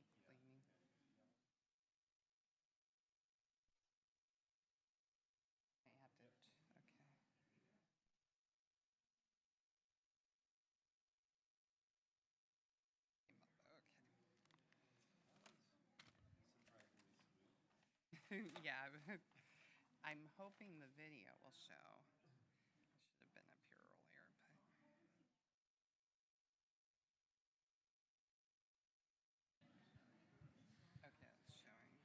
light leaning. I have to, okay. Okay. Yeah, I'm hoping the video will show. I should have been up here earlier, but. Okay, it's showing.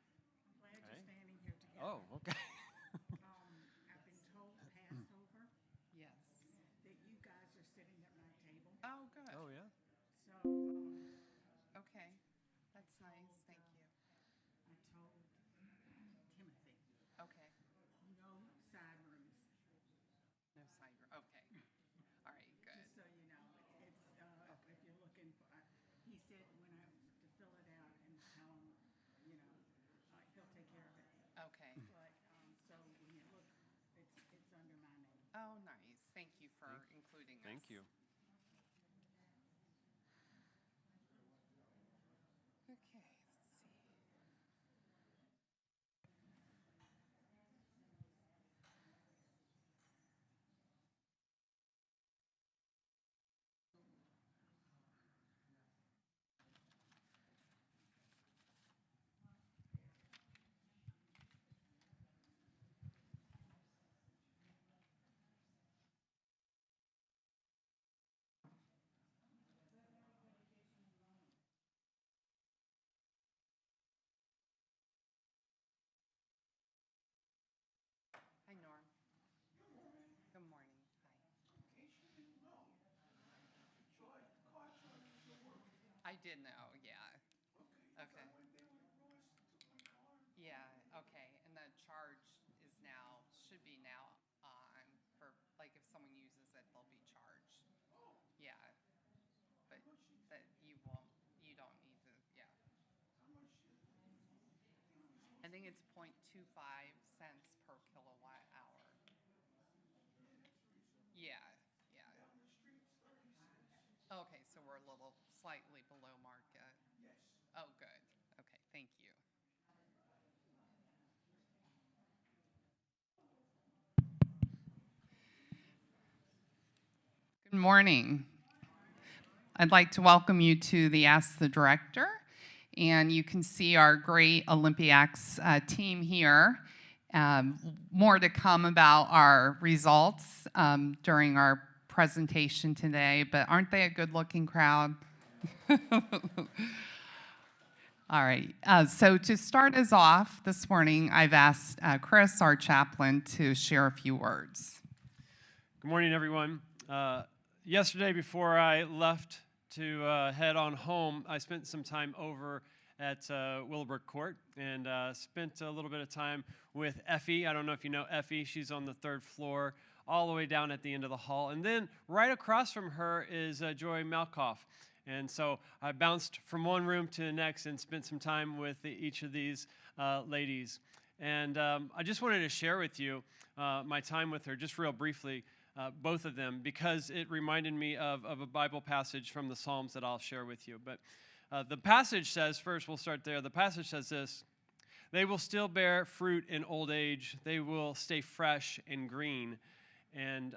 Glad you're standing here together. Oh, okay. I've been told Passover Yes. that you guys are sitting at my table. Oh, good. Oh, yeah. So, Okay, that's nice, thank you. I told Timothy, Okay, no side rooms, no side, okay. All right, good. just so you know. If you're looking for, he said to fill it out and tell him, he'll take care of it. Okay. But, so when you look, it's under my name. Oh, nice. Thank you for including us. Thank you. Okay, let's see. Hi, Norm. Good morning. Hi. I did know, yeah. Okay. Yeah, okay, and the charge is now, should be now on for, like, if someone uses it, they'll be charged. Yeah, but that you don't need to, yeah. I think it's 0.25 cents per kilowatt hour. Yeah, yeah. Okay, so we're a little slightly below market. Yes. Oh, good. Okay, thank you. Good morning. I'd like to welcome you to the Ask the Director. And you can see our great Olympiacs team here. More to come about our results during our presentation today, but aren't they a good-looking crowd? All right, so to start us off this morning, I've asked Chris, our chaplain, to share a few words. Good morning, everyone. Yesterday, before I left to head on home, I spent some time over at Willowbrook Court and spent a little bit of time with Effie. I don't know if you know Effie. She's on the 3rd floor, all the way down at the end of the hall. And then right across from her is Joy Malkoff. And so I bounced from one room to the next and spent some time with each of these ladies. And I just wanted to share with you my time with her, just real briefly, both of them, because it reminded me of a Bible passage from the Psalms that I'll share with you. But the passage says, first we'll start there, the passage says this: they will still bear fruit in old age, they will stay fresh and green. And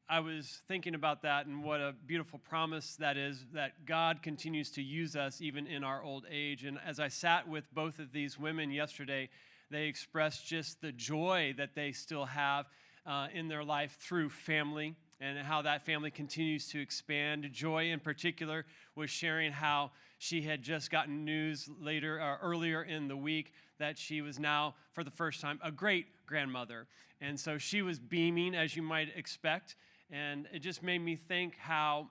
I was thinking about that and what a beautiful promise that is, that God continues to use us even in our old age. And as I sat with both of these women yesterday, they expressed just the joy that they still have in their life through family and how that family continues to expand. Joy, in particular, was sharing how she had just gotten news earlier in the week that she was now, for the first time, a great-grandmother. And so she was beaming, as you might expect. And it just made me think how,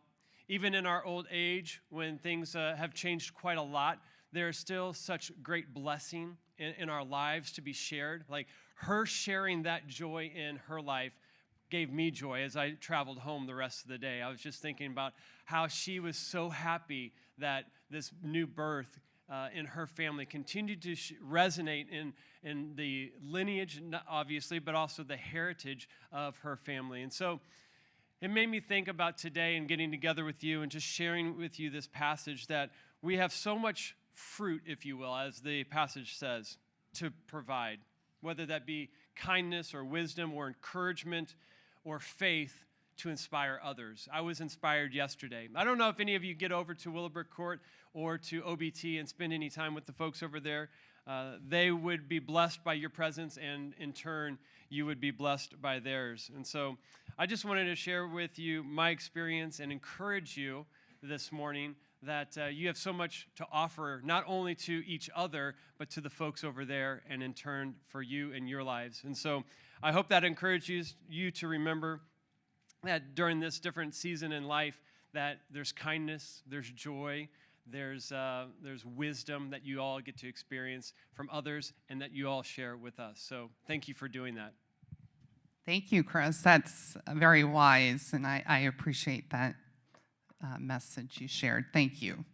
even in our old age, when things have changed quite a lot, there's still such great blessing in our lives to be shared. Like her sharing that joy in her life gave me joy as I traveled home the rest of the day. I was just thinking about how she was so happy that this new birth in her family continued to resonate in the lineage, obviously, but also the heritage of her family. And so it made me think about today and getting together with you and just sharing with you this passage, that we have so much fruit, if you will, as the passage says, to provide, whether that be kindness or wisdom or encouragement or faith to inspire others. I was inspired yesterday. I don't know if any of you get over to Willowbrook Court or to OBT and spend any time with the folks over there. They would be blessed by your presence, and in turn, you would be blessed by theirs. And so I just wanted to share with you my experience and encourage you this morning that you have so much to offer, not only to each other, but to the folks over there, and in turn for you and your lives. And so I hope that encourages you to remember that during this different season in life, that there's kindness, there's joy, there's wisdom that you all get to experience from others, and that you all share with us. So thank you for doing that. Thank you, Chris. That's very wise, and I appreciate that message you shared. Thank you.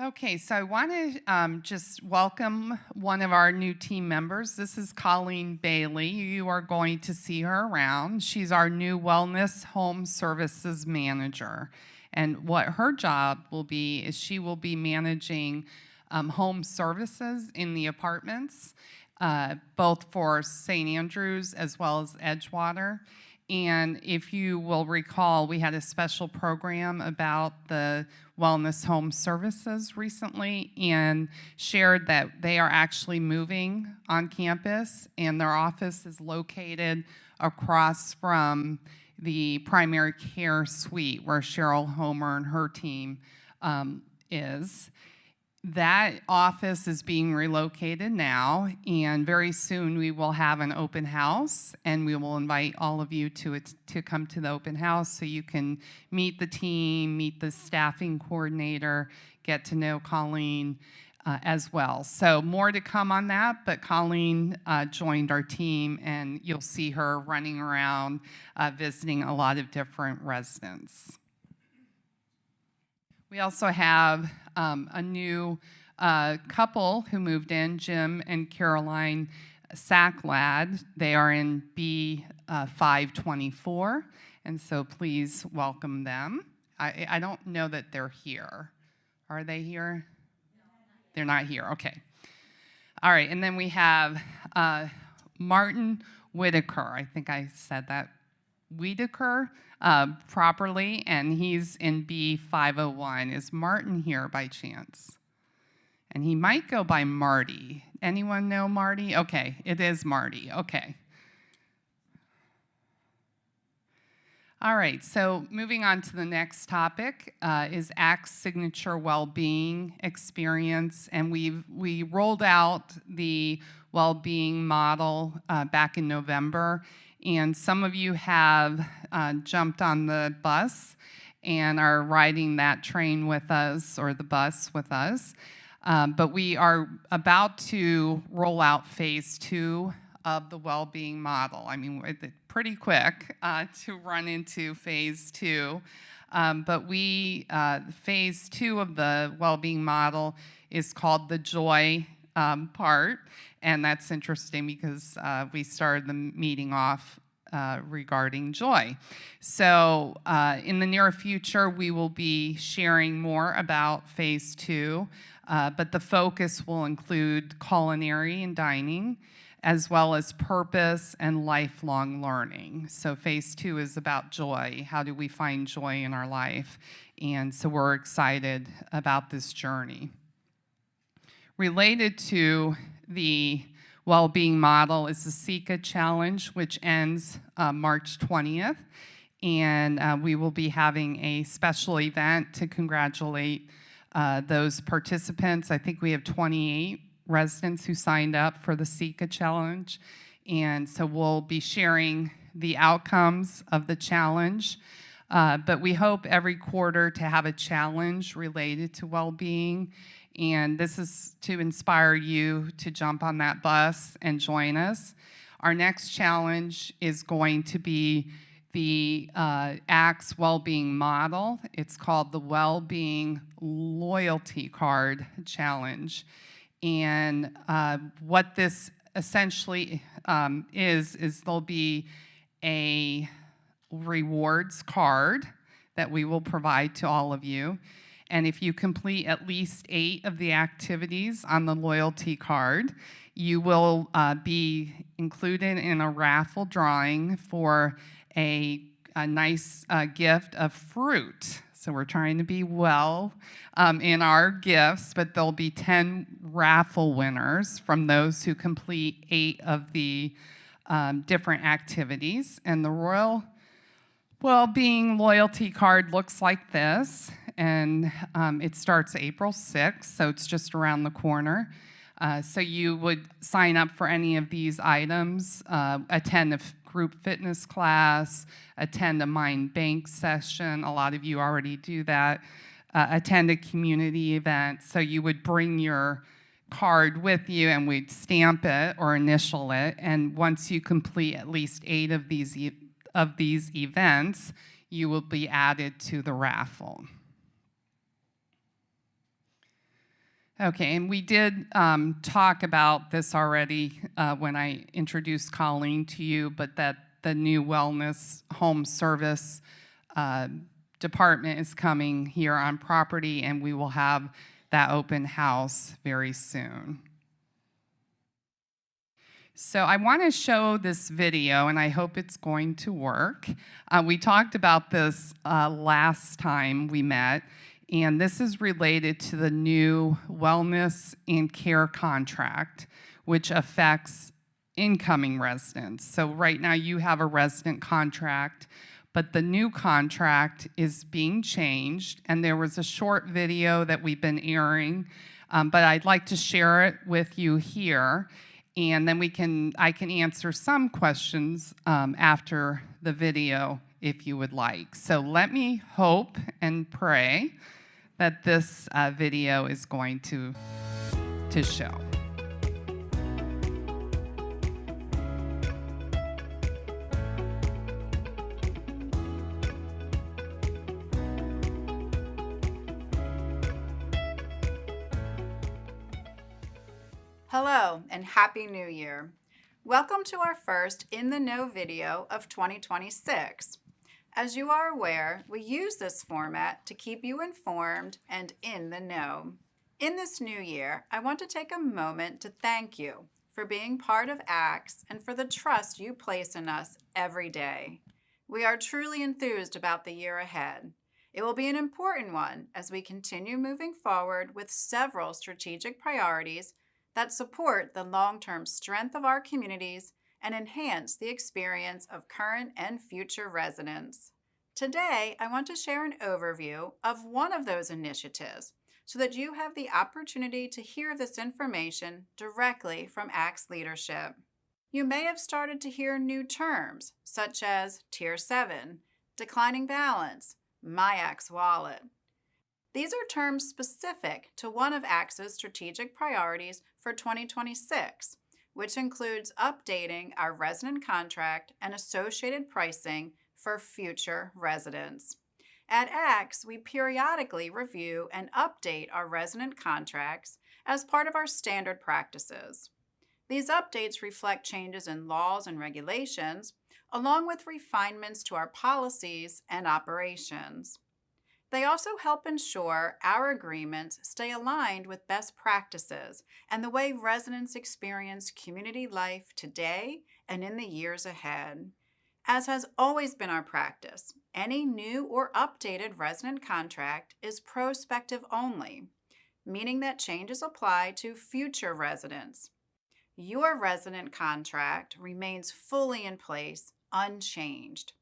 Okay, so I want to just welcome one of our new team members. This is Colleen Bailey. You are going to see her around. She's our new Wellness Home Services Manager. And what her job will be is she will be managing home services in the apartments, both for St. Andrews as well as Edgewater. And if you will recall, we had a special program about the Wellness Home Services recently and shared that they are actually moving on campus, and their office is located across from the primary care suite where Cheryl Homer and her team is. That office is being relocated now, and very soon we will have an open house, and we will invite all of you to come to the open house so you can meet the team, meet the staffing coordinator, get to know Colleen as well. So more to come on that, but Colleen joined our team, and you'll see her running around visiting a lot of different residents. We also have a new couple who moved in, Jim and Caroline Sacklad. They are in B524, and so please welcome them. I don't know that they're here. Are they here? They're not here, okay. All right, and then we have Martin Whitaker. I think I said that Whitaker properly, and he's in B501. Is Martin here by chance? And he might go by Marty. Anyone know Marty? Okay, it is Marty. Okay. All right, so moving on to the next topic is ACT's signature well-being experience, and we rolled out the well-being model back in November, and some of you have jumped on the bus and are riding that train with us, or the bus with us, but we are about to roll out phase 2 of the well-being model. I mean, it's pretty quick to run into phase 2, but phase 2 of the well-being model is called the joy part, and that's interesting because we started the meeting off regarding joy. So in the near future, we will be sharing more about phase 2, but the focus will include culinary and dining, as well as purpose and lifelong learning. So phase 2 is about joy. How do we find joy in our life? And so we're excited about this journey. Related to the well-being model is the SECA Challenge, which ends March 20th. And we will be having a special event to congratulate those participants. I think we have 28 residents who signed up for the SECA Challenge, and so we'll be sharing the outcomes of the challenge, but we hope every quarter to have a challenge related to well-being, and this is to inspire you to jump on that bus and join us. Our next challenge is going to be the ACT's well-being model. It's called the Well-Being Loyalty Card Challenge. And what this essentially is there'll be a rewards card that we will provide to all of you. And if you complete at least 8 of the activities on the loyalty card, you will be included in a raffle drawing for a nice gift of fruit. So we're trying to be well in our gifts, but there'll be 10 raffle winners from those who complete 8 of the different activities. And the Royal Wellbeing Loyalty Card looks like this, and it starts April 6th, so it's just around the corner. So you would sign up for any of these items, attend a group fitness class, attend a Mind Bank session. A lot of you already do that. Attend a community event. So you would bring your card with you, and we'd stamp it or initial it. And once you complete at least 8 of these events, you will be added to the raffle. Okay, and we did talk about this already when I introduced Colleen to you, but that the new wellness home service department is coming here on property, and we will have that open house very soon. So I want to show this video, and I hope it's going to work. We talked about this last time we met, and this is related to the new wellness and care contract, which affects incoming residents. So right now you have a resident contract, but the new contract is being changed, and there was a short video that we've been airing, but I'd like to share it with you here, and then I can answer some questions after the video if you would like. So let me hope and pray that this video is going to show. Hello and Happy New Year. Welcome to our first In the Know video of 2026. As you are aware, we use this format to keep you informed and in the know. In this new year, I want to take a moment to thank you for being part of ACTS and for the trust you place in us every day. We are truly enthused about the year ahead. It will be an important one as we continue moving forward with several strategic priorities that support the long-term strength of our communities and enhance the experience of current and future residents. Today, I want to share an overview of one of those initiatives so that you have the opportunity to hear this information directly from ACTS leadership. You may have started to hear new terms such as Tier 7, declining balance, MyACTS Wallet. These are terms specific to one of ACTS's strategic priorities for 2026, which includes updating our resident contract and associated pricing for future residents. At ACTS, we periodically review and update our resident contracts as part of our standard practices. These updates reflect changes in laws and regulations, along with refinements to our policies and operations. They also help ensure our agreements stay aligned with best practices and the way residents experience community life today and in the years ahead. As has always been our practice, any new or updated resident contract is prospective only, meaning that changes apply to future residents. Your resident contract remains fully in place, unchanged.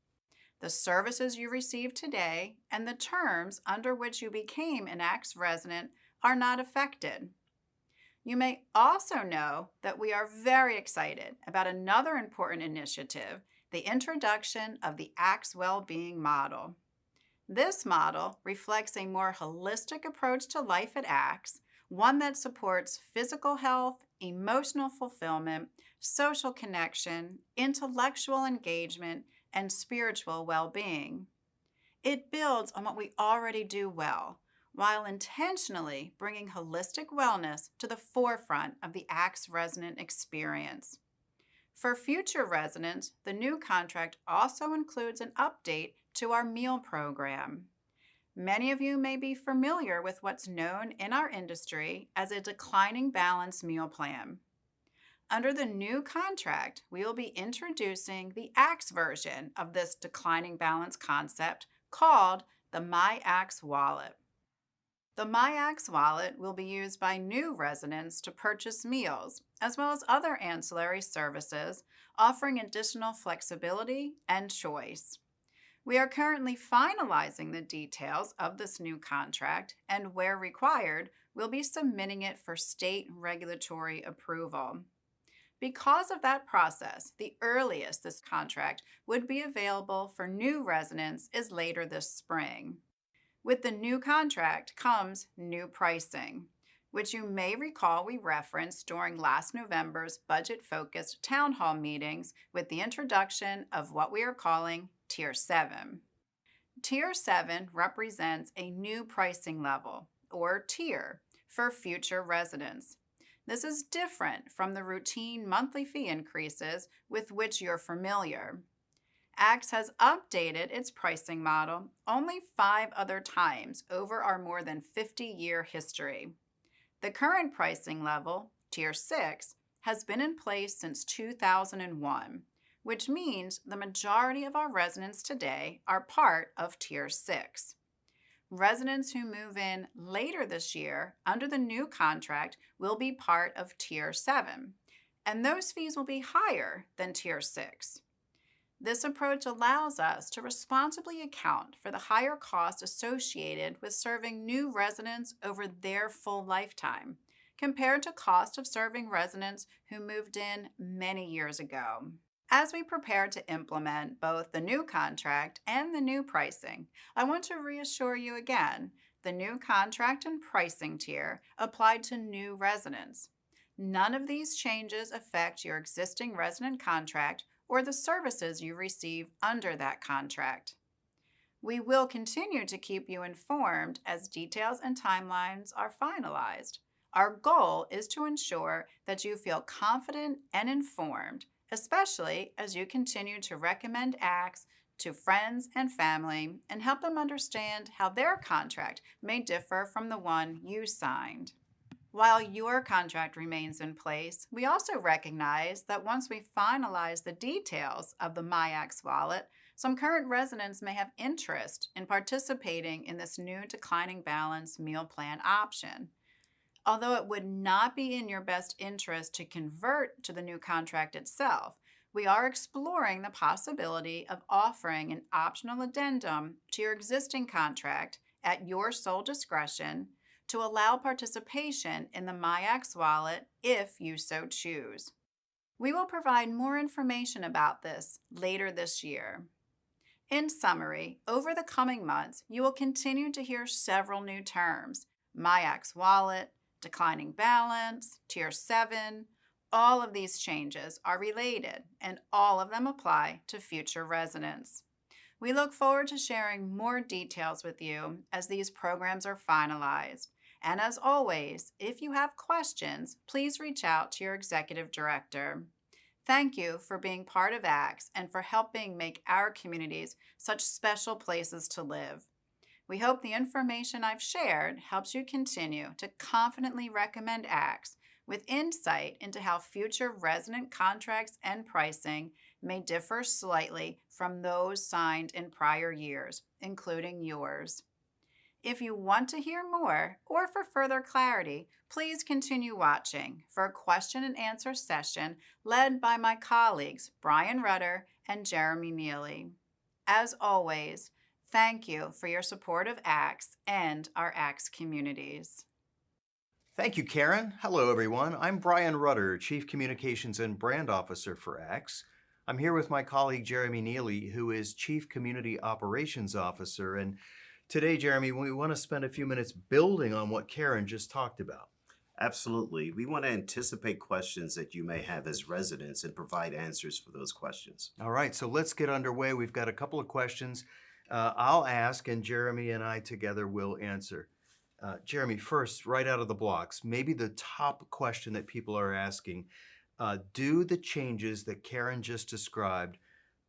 The services you receive today and the terms under which you became an ACTS resident are not affected. You may also know that we are very excited about another important initiative, the introduction of the ACTS Wellbeing Model. This model reflects a more holistic approach to life at ACTS, one that supports physical health, emotional fulfillment, social connection, intellectual engagement, and spiritual well-being. It builds on what we already do well, while intentionally bringing holistic wellness to the forefront of the ACTS resident experience. For future residents, the new contract also includes an update to our meal program. Many of you may be familiar with what's known in our industry as a declining balance meal plan. Under the new contract, we will be introducing the ACTS version of this declining balance concept called the MyACTS Wallet. The MyACTS Wallet will be used by new residents to purchase meals, as well as other ancillary services, offering additional flexibility and choice. We are currently finalizing the details of this new contract, and where required, we'll be submitting it for state regulatory approval. Because of that process, the earliest this contract would be available for new residents is later this spring. With the new contract comes new pricing, which you may recall we referenced during last November's budget-focused town hall meetings with the introduction of what we are calling Tier 7. Tier 7 represents a new pricing level, or tier, for future residents. This is different from the routine monthly fee increases with which you're familiar. ACTS has updated its pricing model only 5 other times over our more than 50-year history. The current pricing level, Tier 6, has been in place since 2001, which means the majority of our residents today are part of Tier 6. Residents who move in later this year under the new contract will be part of Tier 7, and those fees will be higher than Tier 6. This approach allows us to responsibly account for the higher cost associated with serving new residents over their full lifetime, compared to cost of serving residents who moved in many years ago. As we prepare to implement both the new contract and the new pricing, I want to reassure you again, the new contract and pricing tier applied to new residents. None of these changes affect your existing resident contract or the services you receive under that contract. We will continue to keep you informed as details and timelines are finalized. Our goal is to ensure that you feel confident and informed, especially as you continue to recommend ACTS to friends and family and help them understand how their contract may differ from the one you signed. While your contract remains in place, we also recognize that once we finalize the details of the MyACTS Wallet, some current residents may have interest in participating in this new declining balance meal plan option. Although it would not be in your best interest to convert to the new contract itself, we are exploring the possibility of offering an optional addendum to your existing contract at your sole discretion to allow participation in the MyACTS Wallet if you so choose. We will provide more information about this later this year. In summary, over the coming months, you will continue to hear several new terms: MyACTS Wallet, declining balance, Tier 7. All of these changes are related, and all of them apply to future residents. We look forward to sharing more details with you as these programs are finalized. And as always, if you have questions, please reach out to your executive director. Thank you for being part of ACTS and for helping make our communities such special places to live. We hope the information I've shared helps you continue to confidently recommend ACTS with insight into how future resident contracts and pricing may differ slightly from those signed in prior years, including yours. If you want to hear more or for further clarity, please continue watching for a question and answer session led by my colleagues Brian Rudder and Jeremy Neely. As always, thank you for your support of ACTS and our ACTS communities. Thank you, Karen. Hello, everyone. I'm Brian Rudder, Chief Communications and Brand Officer for ACTS. I'm here with my colleague Jeremy Neely, who is Chief Community Operations Officer. And today, Jeremy, we want to spend a few minutes building on what Karen just talked about. Absolutely. We want to anticipate questions that you may have as residents and provide answers for those questions. All right, so let's get underway. We've got a couple of questions I'll ask, and Jeremy and I together will answer. Jeremy, first, right out of the blocks, maybe the top question that people are asking, do the changes that Karen just described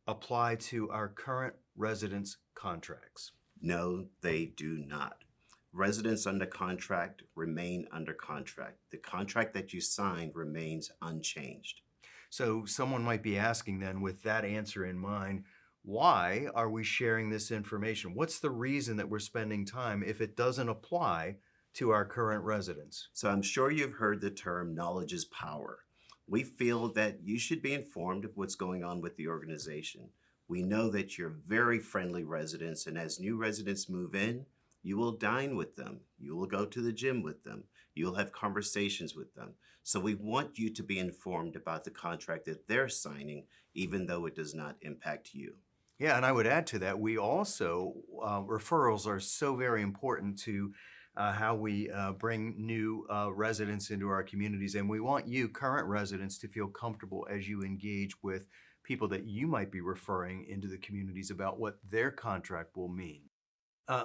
apply to our current residents' contracts? No, they do not. Residents under contract remain under contract. The contract that you signed remains unchanged. So someone might be asking then, with that answer in mind, why are we sharing this information? What's the reason that we're spending time if it doesn't apply to our current residents? So I'm sure you've heard the term knowledge is power. We feel that you should be informed of what's going on with the organization. We know that you're very friendly residents, and as new residents move in, you will dine with them. You will go to the gym with them. You'll have conversations with them. So we want you to be informed about the contract that they're signing, even though it does not impact you. Yeah, and I would add to that, we also, referrals are so very important to how we bring new residents into our communities. And we want you, current residents, to feel comfortable as you engage with people that you might be referring into the communities about what their contract will mean.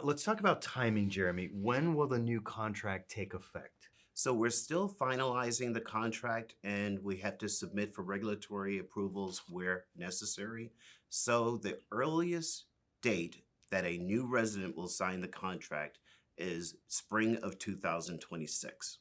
Let's talk about timing, Jeremy. When will the new contract take effect? So we're still finalizing the contract, and we have to submit for regulatory approvals where necessary. So the earliest date that a new resident will sign the contract is spring of 2026.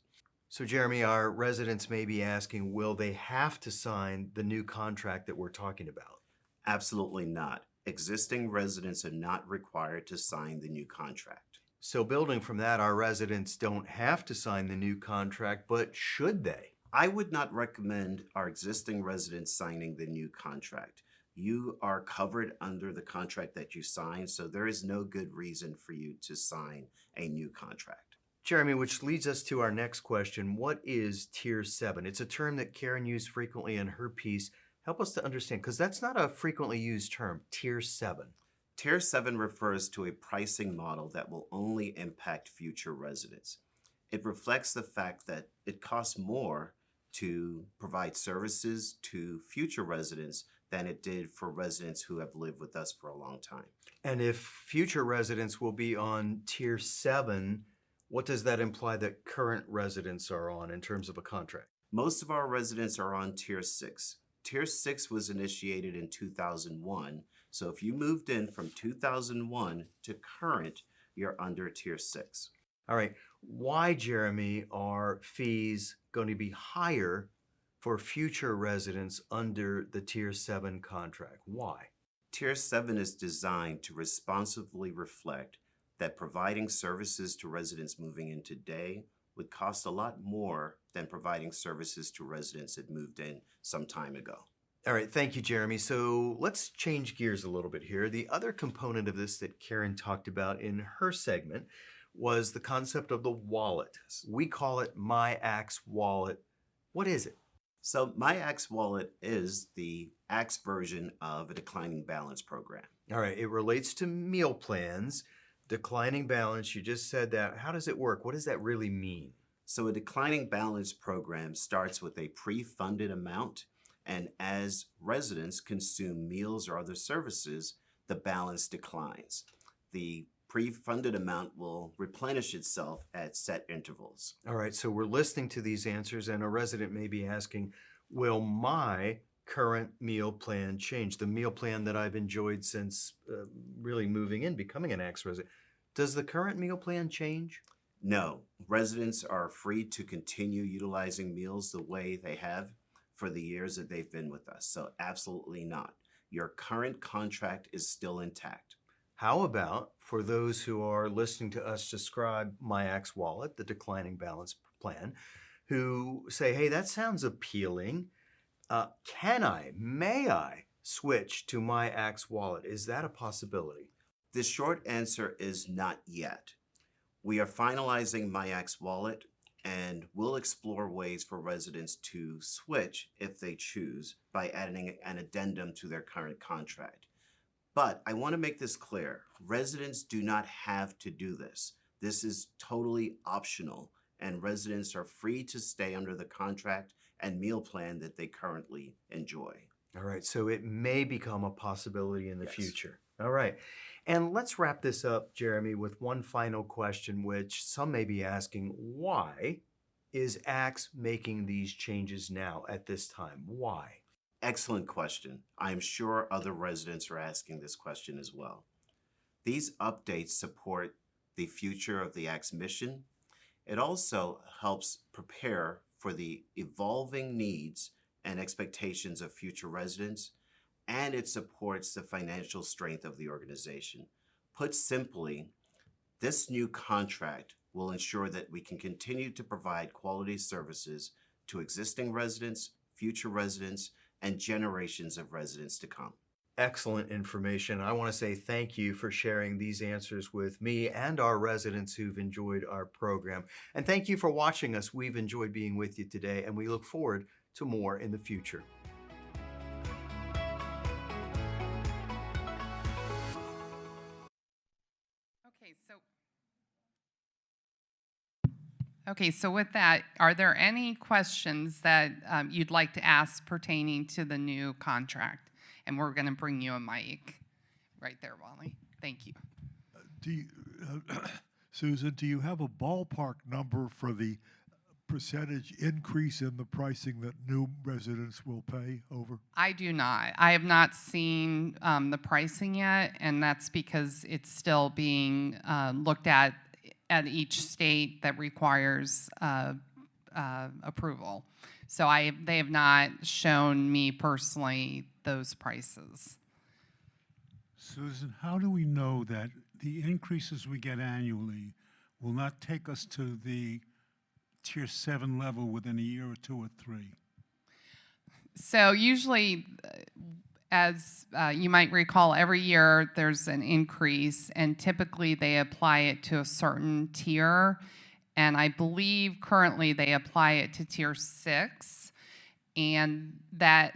So, Jeremy, our residents may be asking, will they have to sign the new contract that we're talking about? Absolutely not. Existing residents are not required to sign the new contract. So, building from that, our residents don't have to sign the new contract, but should they? I would not recommend our existing residents signing the new contract. You are covered under the contract that you signed, so there is no good reason for you to sign a new contract. Jeremy, which leads us to our next question. What is Tier 7? It's a term that Karen used frequently in her piece. Help us to understand, because that's not a frequently used term, Tier 7. Tier 7 refers to a pricing model that will only impact future residents. It reflects the fact that it costs more to provide services to future residents than it did for residents who have lived with us for a long time. And if future residents will be on Tier 7, what does that imply that current residents are on in terms of a contract? Most of our residents are on Tier 6. Tier 6 was initiated in 2001. So if you moved in from 2001 to current, you're under Tier 6. All right. Why, Jeremy, are fees going to be higher for future residents under the Tier 7 contract? Why? Tier 7 is designed to responsibly reflect that providing services to residents moving in today would cost a lot more than providing services to residents that moved in some time ago. All right, thank you, Jeremy. So let's change gears a little bit here. The other component of this that Karen talked about in her segment was the concept of the wallet. We call it MyAxe Wallet. What is it? So MyAxe Wallet is the Axe version of a declining balance program. All right, it relates to meal plans, declining balance. You just said that. How does it work? What does that really mean? So a declining balance program starts with a pre-funded amount, and as residents consume meals or other services, the balance declines. The pre-funded amount will replenish itself at set intervals. All right, so we're listening to these answers, and a resident may be asking, will my current meal plan change? The meal plan that I've enjoyed since really moving in, becoming an Axe resident. Does the current meal plan change? No, residents are free to continue utilizing meals the way they have for the years that they've been with us. So absolutely not. Your current contract is still intact. How about for those who are listening to us describe MyAxe Wallet, the declining balance plan, who say, hey, that sounds appealing. May I switch to MyAxe Wallet? Is that a possibility? The short answer is not yet. We are finalizing MyAxe Wallet, and we'll explore ways for residents to switch if they choose by adding an addendum to their current contract. But I want to make this clear. Residents do not have to do this. This is totally optional, and residents are free to stay under the contract and meal plan that they currently enjoy. All right, so it may become a possibility in the Yes. future. All right, and let's wrap this up, Jeremy, with one final question, which some may be asking, why is Axe making these changes now at this time? Why? Excellent question. I am sure other residents are asking this question as well. These updates support the future of the ACT's mission. It also helps prepare for the evolving needs and expectations of future residents, and it supports the financial strength of the organization. Put simply, this new contract will ensure that we can continue to provide quality services to existing residents, future residents, and generations of residents to come. Excellent information. I want to say thank you for sharing these answers with me and our residents who've enjoyed our program. And thank you for watching us. We've enjoyed being with you today, and we look forward to more in the future. Okay, so with that, are there any questions that you'd like to ask pertaining to the new contract? And we're going to bring you a mic right there, Wally. Thank you. Do you, Susan, do you have a ballpark number for the percentage increase in the pricing that new residents will pay over? I do not. I have not seen the pricing yet, and that's because it's still being looked at each state that requires approval. So they have not shown me personally those prices. Susan, how do we know that the increases we get annually will not take us to the Tier 7 level within a year or 2 or 3? So usually, as you might recall, every year there's an increase, and typically they apply it to a certain tier. And I believe currently they apply it to Tier 6, and that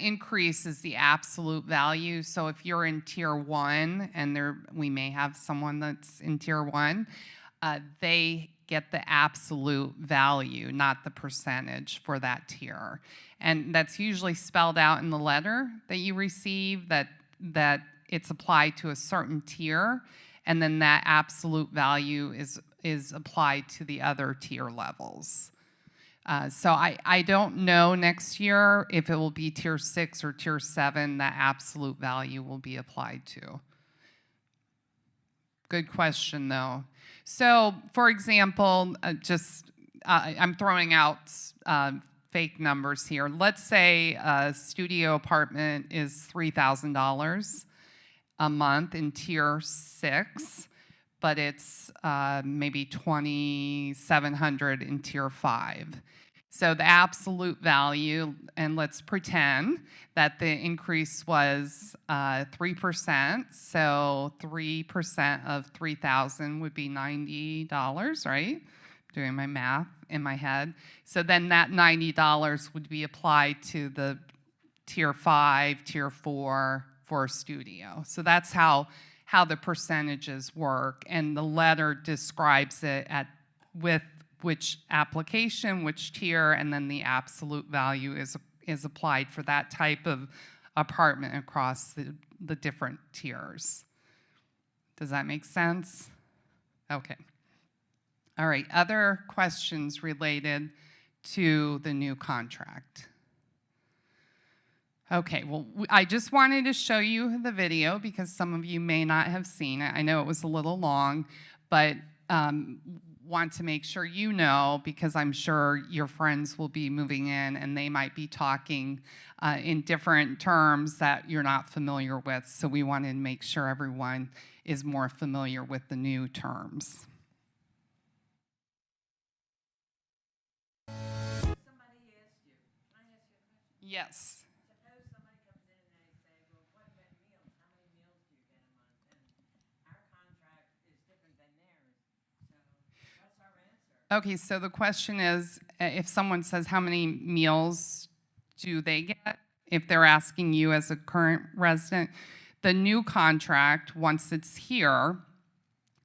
increase is the absolute value. So if you're in Tier 1, and we may have someone that's in Tier 1, they get the absolute value, not the percentage for that tier. And that's usually spelled out in the letter that you receive, that it's applied to a certain tier, and then that absolute value is applied to the other tier levels. So I don't know next year if it will be Tier 6 or Tier 7 that absolute value will be applied to. Good question, though. So, for example, I'm throwing out fake numbers here. Let's say a studio apartment is $3,000 a month in Tier 6, but it's maybe $2,700 in Tier 5. So the absolute value, and let's pretend that the increase was 3%. So 3% of $3,000 would be $90, right? Doing my math in my head. So then that $90 would be applied to the Tier 5, Tier 4 for a studio. So that's how the percentages work, and the letter describes it with which application, which tier, and then the absolute value is applied for that type of apartment across the different tiers. Does that make sense? Okay. All right, other questions related to the new contract? Okay, well, I just wanted to show you the video because some of you may not have seen it. I know it was a little long, but want to make sure you know, because I'm sure your friends will be moving in and they might be talking in different terms that you're not familiar with. So we wanted to make sure everyone is more familiar with the new terms. Somebody asked you, can I ask you a question? Yes. Suppose somebody comes in and they say, well, what about meals? How many meals do you get a month? And our contract is different than theirs. So what's our answer? Okay, so the question is, if someone says how many meals do they get, if they're asking you as a current resident, the new contract, once it's here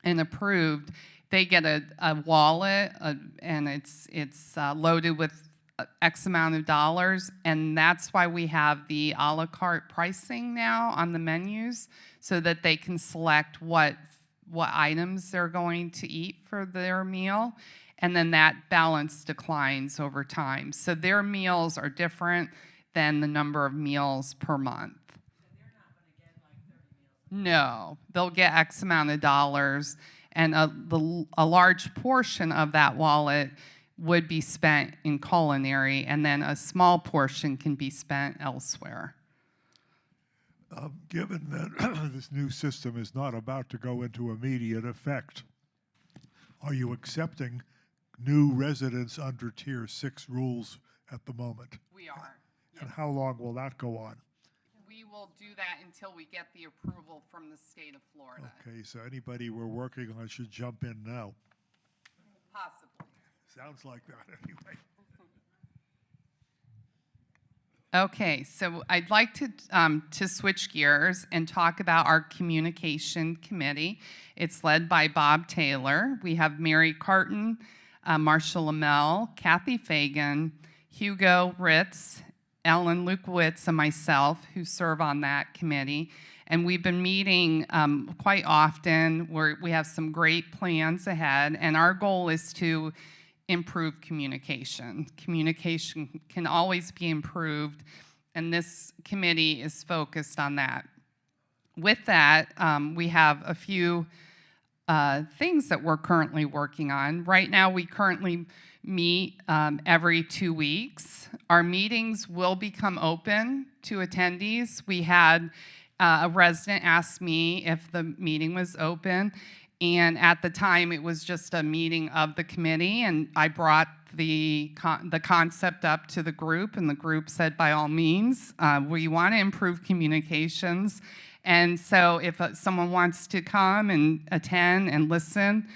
and approved, they get a wallet, and it's loaded with X amount of dollars, and that's why we have the a la carte pricing now on the menus, so that they can select what items they're going to eat for their meal, and then that balance declines over time. So their meals are different than the number of meals per month. So they're not going to get like 30 No, they'll get X amount of dollars, and a large portion of that wallet would be spent in culinary, and then a small portion can be spent elsewhere. Given that this new system is not about to go into immediate effect, are you accepting new residents under Tier 6 rules at the moment? We are. And how long will that go on? We will do that until we get the approval from the state of Florida. Okay, so anybody we're working on should jump in now. Possibly. Sounds like that anyway. Okay, so I'd like to switch gears and talk about our communication committee. It's led by Bob Taylor. We have Mary Carton, Marcia Lamel, Kathy Fagan, Hugo Ritz, Ellen Lukowitz, and myself, who serve on that committee. And we've been meeting quite often. We have some great plans ahead, and our goal is to improve communication. Communication can always be improved, and this committee is focused on that. With that, we have a few things that we're currently working on. Right now, we currently meet every 2 weeks. Our meetings will become open to attendees. We had a resident ask me if the meeting was open, and at the time, it was just a meeting of the committee, and I brought the concept up to the group, and the group said, by all means, we want to improve communications. And so if someone wants to come and attend and listen,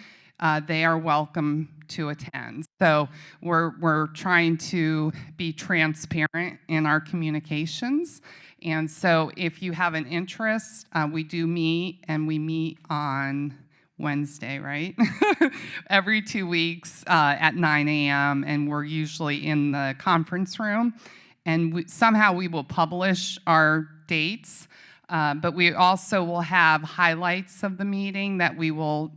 they are welcome to attend. So we're trying to be transparent in our communications. And so if you have an interest, we do meet, and we meet on Wednesday, right? Every 2 weeks at 9 a.m., and we're usually in the conference room. And somehow we will publish our dates, but we also will have highlights of the meeting that we will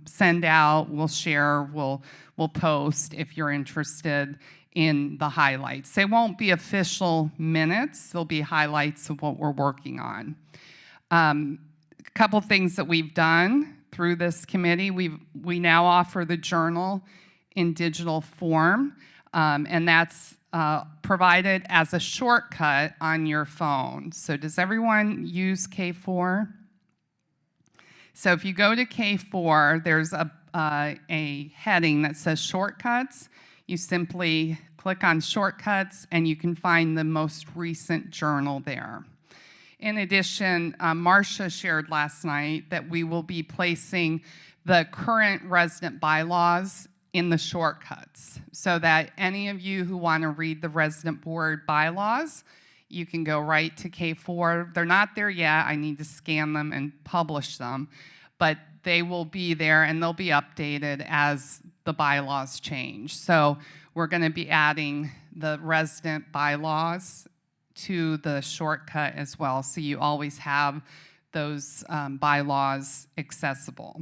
send out, we'll share, we'll post if you're interested in the highlights. They won't be official minutes, they'll be highlights of what we're working on. A couple things that we've done through this committee, we now offer the journal in digital form, and that's provided as a shortcut on your phone. So does everyone use K4? So if you go to K4, there's a heading that says shortcuts. You simply click on shortcuts, and you can find the most recent journal there. In addition, Marcia shared last night that we will be placing the current resident bylaws in the shortcuts, so that any of you who want to read the resident board bylaws, you can go right to K4. They're not there yet. I need to scan them and publish them, but they will be there, and they'll be updated as the bylaws change. So we're going to be adding the resident bylaws to the shortcut as well, so you always have those bylaws accessible.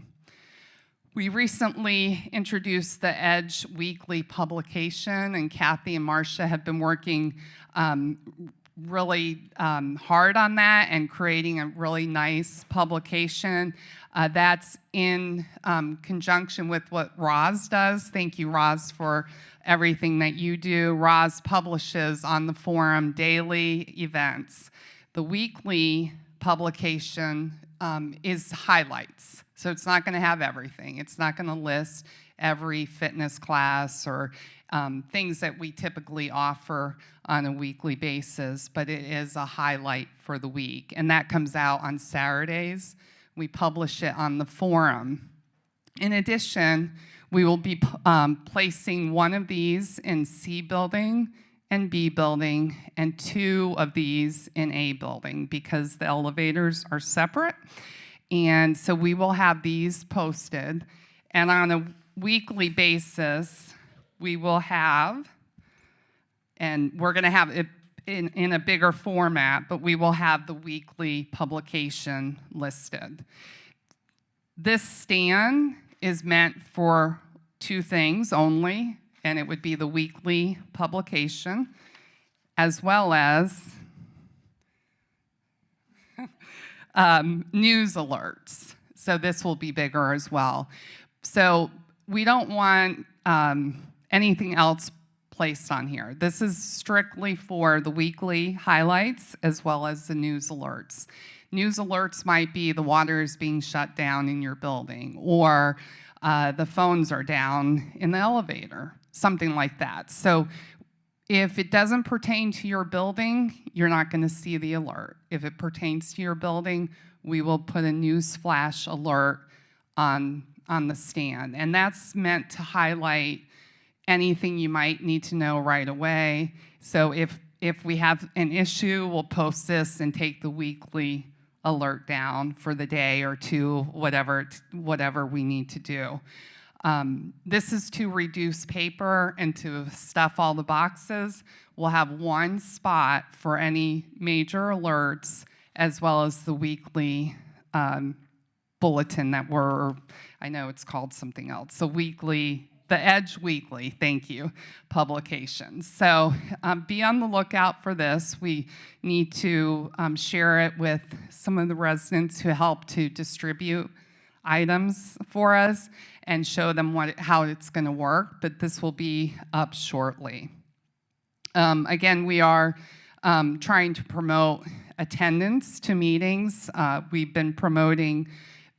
We recently introduced the EDGE weekly publication, and Kathy and Marcia have been working really hard on that and creating a really nice publication. That's in conjunction with what Roz does. Thank you, Roz, for everything that you do. Roz publishes on the forum daily events. The weekly publication is highlights. So it's not going to have everything. It's not going to list every fitness class or things that we typically offer on a weekly basis, but it is a highlight for the week. And that comes out on Saturdays. We publish it on the forum. In addition, we will be placing one of these in C building and B building, and 2 of these in A building, because the elevators are separate. And so we will have these posted. And on a weekly basis, we will have, and we're going to have it in a bigger format, but we will have the weekly publication listed. This stand is meant for 2 things only, and it would be the weekly publication, as well as news alerts. So this will be bigger as well. So we don't want anything else placed on here. This is strictly for the weekly highlights as well as the news alerts. News alerts might be the water is being shut down in your building, or the phones are down in the elevator, something like that. So if it doesn't pertain to your building, you're not going to see the alert. If it pertains to your building, we will put a news flash alert on the stand. And that's meant to highlight anything you might need to know right away. So if we have an issue, we'll post this and take the weekly alert down for the day or two, whatever we need to do. This is to reduce paper and to stuff all the boxes. We'll have one spot for any major alerts as well as the weekly bulletin that I know it's called something else, the Edge Weekly, thank you, publications. So be on the lookout for this. We need to share it with some of the residents who help to distribute items for us and show them how it's going to work, but this will be up shortly. Again, we are trying to promote attendance to meetings. We've been promoting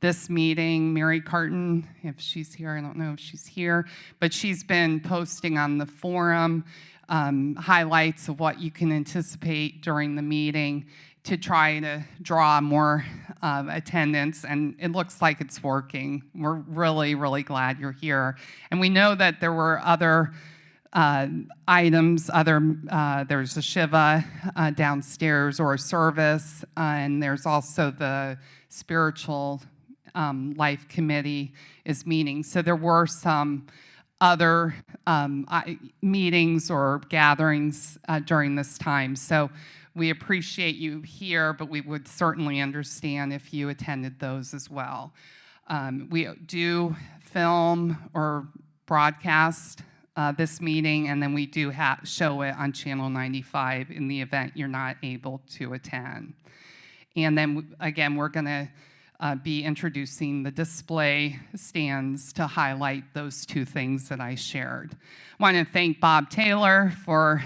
this meeting. Mary Carton, if she's here, I don't know if she's here, but she's been posting on the forum highlights of what you can anticipate during the meeting to try to draw more attendance, and it looks like it's working. We're really, really glad you're here. And we know that there were other items, there's a Shiva downstairs or a service, and there's also the spiritual life committee is meeting. So there were some other meetings or gatherings during this time. So we appreciate you here, but we would certainly understand if you attended those as well. We do film or broadcast this meeting, and then we do show it on Channel 95 in the event you're not able to attend. And then again, we're going to be introducing the display stands to highlight those two things that I shared. I want to thank Bob Taylor for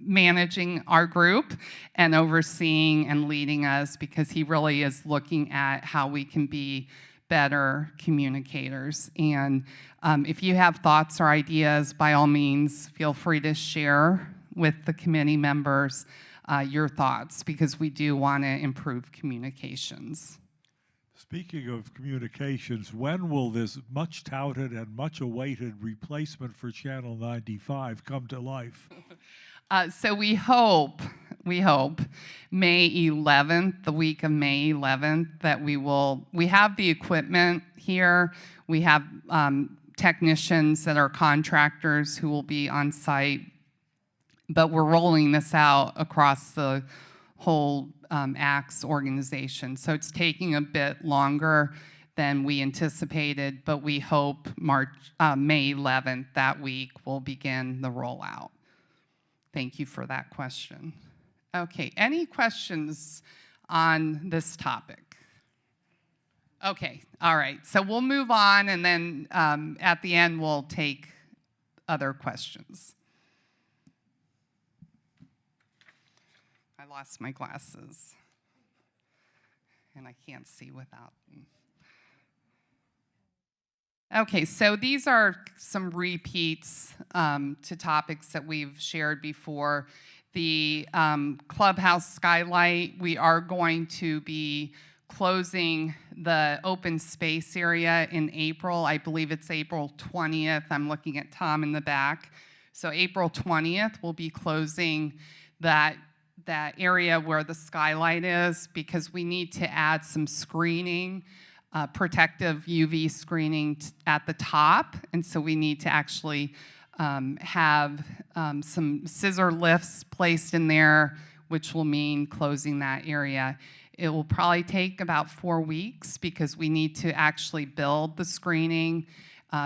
managing our group and overseeing and leading us, because he really is looking at how we can be better communicators. And if you have thoughts or ideas, by all means, feel free to share with the committee members your thoughts, because we do want to improve communications. Speaking of communications, when will this much touted and much awaited replacement for Channel 95 come to life? So we hope May 11th, the week of May 11th, that we have the equipment here. We have technicians that are contractors who will be on site, but we're rolling this out across the whole ACTS organization. So it's taking a bit longer than we anticipated, but we hope May 11th, that week, will begin the rollout. Thank you for that question. Okay, any questions on this topic? Okay, all right, so we'll move on, and then at the end, we'll take other questions. I lost my glasses, and I can't see without them. Okay, so these are some repeats to topics that we've shared before. The clubhouse skylight, we are going to be closing the open space area in April. I believe it's April 20th. I'm looking at Tom in the back. So April 20th, we'll be closing that area where the skylight is, because we need to add some screening, protective UV screening at the top. And so we need to actually have some scissor lifts placed in there, which will mean closing that area. It will probably take about 4 weeks, because we need to actually build the screening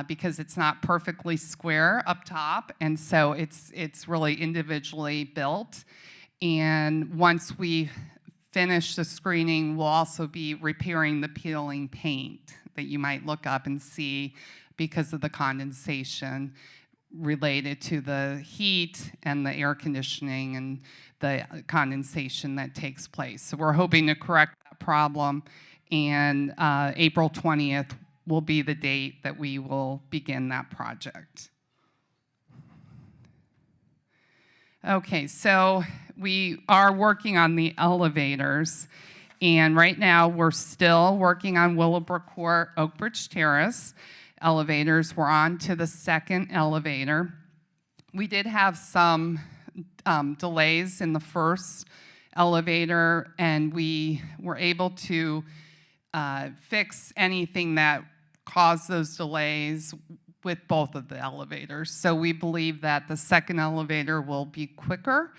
because it's not perfectly square up top. And so it's really individually built. And once we finish the screening, we'll also be repairing the peeling paint that you might look up and see because of the condensation related to the heat and the air conditioning and the condensation that takes place. So we're hoping to correct that problem, and April 20th will be the date that we will begin that project. Okay, so we are working on the elevators, and right now we're still working on Willowbrook Court, Oakbridge Terrace elevators. We're on to the second elevator. We did have some delays in the first elevator, and we were able to fix anything that caused those delays with both of the elevators. So we believe that the second elevator will be quicker.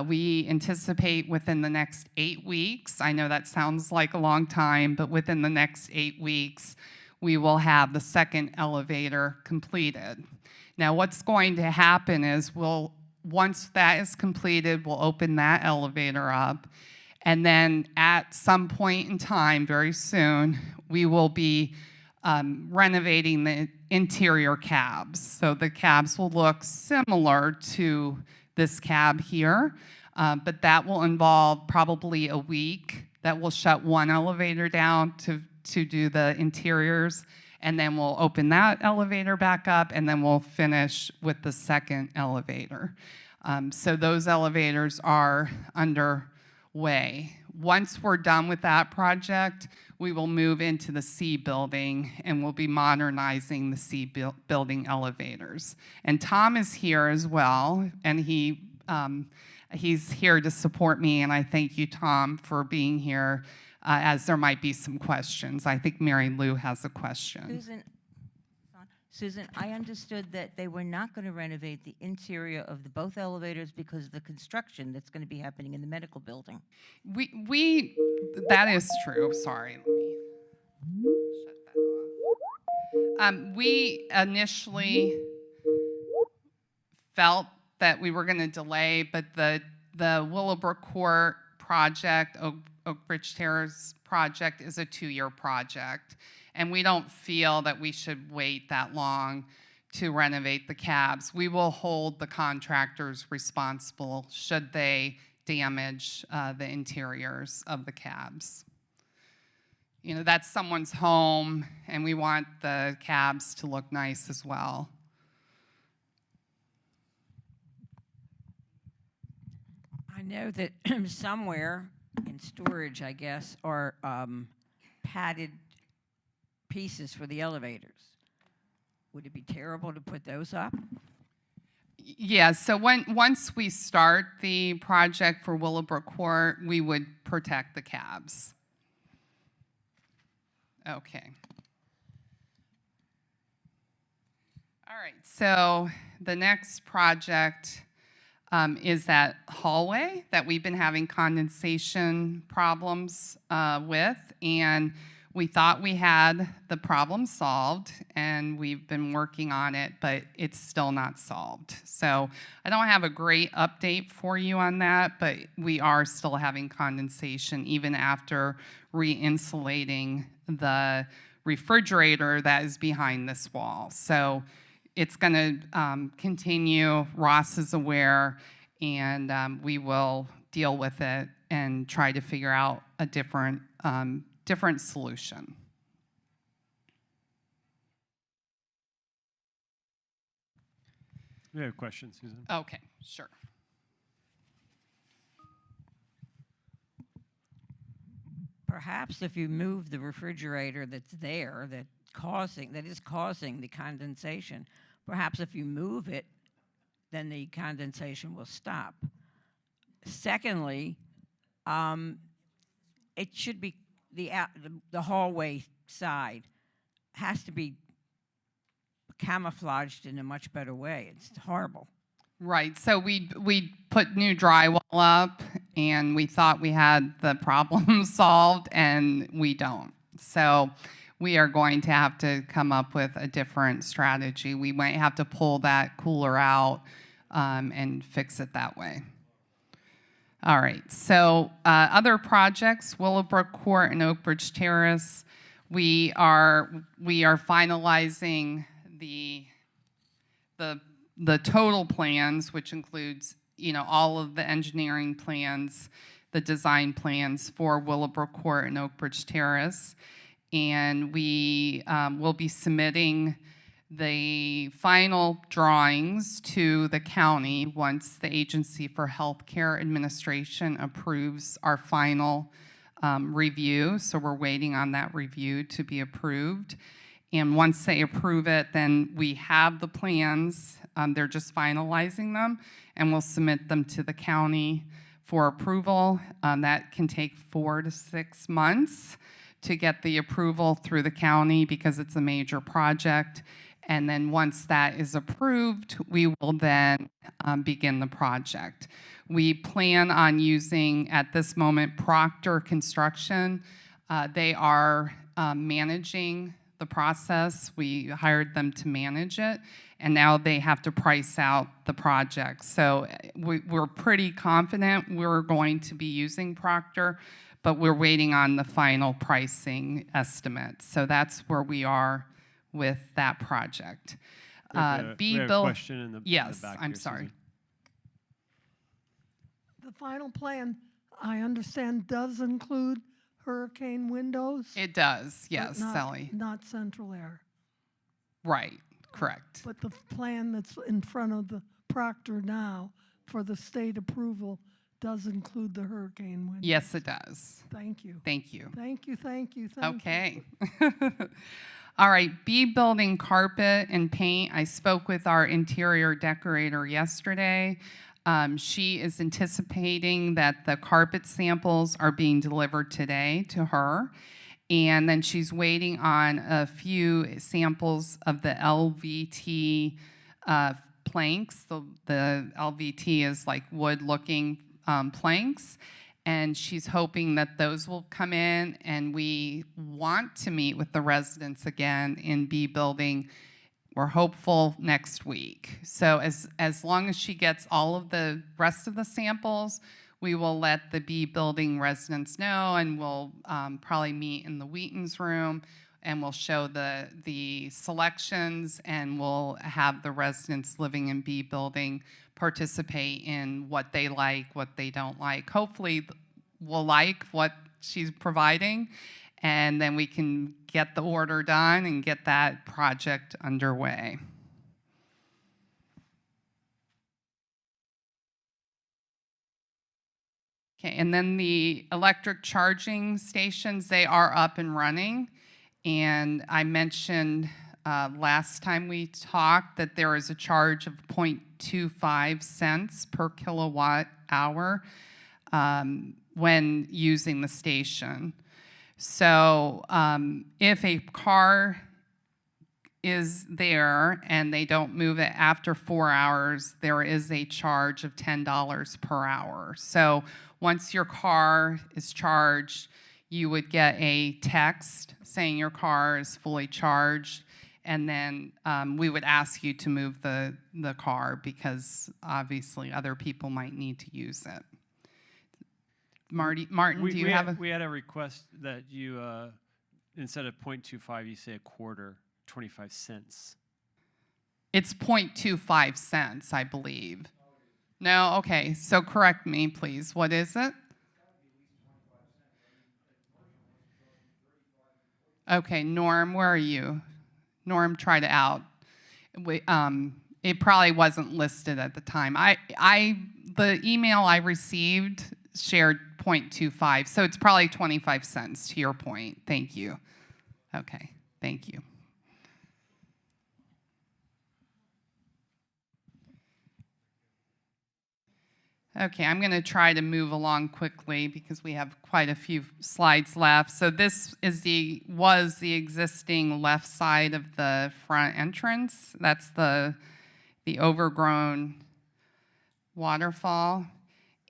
We anticipate within the next 8 weeks, I know that sounds like a long time, but within the next 8 weeks, we will have the second elevator completed. Now, what's going to happen is once that is completed, we'll open that elevator up, and then at some point in time, very soon, we will be renovating the interior cabs. So the cabs will look similar to this cab here, but that will involve probably a week that we'll shut one elevator down to do the interiors, and then we'll open that elevator back up, and then we'll finish with the second elevator. So those elevators are underway. Once we're done with that project, we will move into the C building, and we'll be modernizing the C building elevators. And Tom is here as well, and he's here to support me, and I thank you, Tom, for being here, as there might be some questions. I think Mary Lou has a question. Susan, I understood that they were not going to renovate the interior of both elevators because of the construction that's going to be happening in the medical building. That is true. Sorry, let me shut that off. We initially felt that we were going to delay, but the Willowbrook Court project, Oakbridge Terrace project, is a 2-year project. And we don't feel that we should wait that long to renovate the cabs. We will hold the contractors responsible should they damage the interiors of the cabs. You know, that's someone's home, and we want the cabs to look nice as well. I know that somewhere in storage, I guess, are padded pieces for the elevators. Would it be terrible to put those up? Yeah, so once we start the project for Willowbrook Court, we would protect the cabs. Okay. All right, so the next project is that hallway that we've been having condensation problems with, and we thought we had the problem solved, and we've been working on it, but it's still not solved. So I don't have a great update for you on that, but we are still having condensation even after re-insulating the refrigerator that is behind this wall. So it's going to continue. Ross is aware, and we will deal with it and try to figure out a different solution. We have questions, Susan. Okay, sure. Perhaps if you move the refrigerator that's there, that is causing the condensation, perhaps if you move it, then the condensation will stop. Secondly, it should be the hallway side has to be camouflaged in a much better way. It's horrible. Right, so we put new drywall up, and we thought we had the problem solved, and we don't. So we are going to have to come up with a different strategy. We might have to pull that cooler out and fix it that way. All right, so other projects, Willowbrook Court and Oakbridge Terrace, we are finalizing the total plans, which includes, all of the engineering plans, the design plans for Willowbrook Court and Oakbridge Terrace. And we will be submitting the final drawings to the county once the Agency for Healthcare Administration approves our final review. So we're waiting on that review to be approved. And once they approve it, then we have the plans. They're just finalizing them, and we'll submit them to the county for approval. That can take 4 to 6 months to get the approval through the county because it's a major project. And then once that is approved, we will then begin the project. We plan on using, at this moment, Proctor Construction. They are managing the process. We hired them to manage it, and now they have to price out the project. So we're pretty confident we're going to be using Proctor, but we're waiting on the final pricing estimate. So that's where we are with that project. We have a question in the Yes, back I'm here, sorry. Susan. The final plan, I understand, does include hurricane windows? It does, but yes, not- Sally. Not central air. Right, correct. But the plan that's in front of the Proctor now for the state approval does include the hurricane windows. Yes, it does. Thank you. Thank you. Thank you, thank you, thank you. Okay. All right, B building carpet and paint. I spoke with our interior decorator yesterday. She is anticipating that the carpet samples are being delivered today to her. And then she's waiting on a few samples of the LVT planks. The LVT is like wood-looking planks. And she's hoping that those will come in, and we want to meet with the residents again in B building. We're hopeful next week. So as long as she gets all of the rest of the samples, we will let the B building residents know, and we'll probably meet in the Wheaton's room, and we'll show the selections, and we'll have the residents living in B building participate in what they like, what they don't like. Hopefully we'll like what she's providing, and then we can get the order done and get that project underway. Okay, and then the electric charging stations, they are up and running. And I mentioned last time we talked that there is a charge of 0.25 cents per kilowatt hour when using the station. So if a car is there and they don't move it after 4 hours, there is a charge of $10 per hour. So once your car is charged, you would get a text saying your car is fully charged, and then we would ask you to move the car because obviously other people might need to use it. Martin, do you have a? We had a request that you, instead of 0.25, you say a quarter, 25 cents. It's 0.25 cents, I believe. No, okay, so correct me, please. What is it? Okay, Norm, where are you? Norm tried it out. It probably wasn't listed at the time. The email I received shared 0.25, so it's probably 25 cents to your point. Thank you. Okay, thank you. Okay, I'm going to try to move along quickly because we have quite a few slides left. So this is was the existing left side of the front entrance. That's the overgrown waterfall.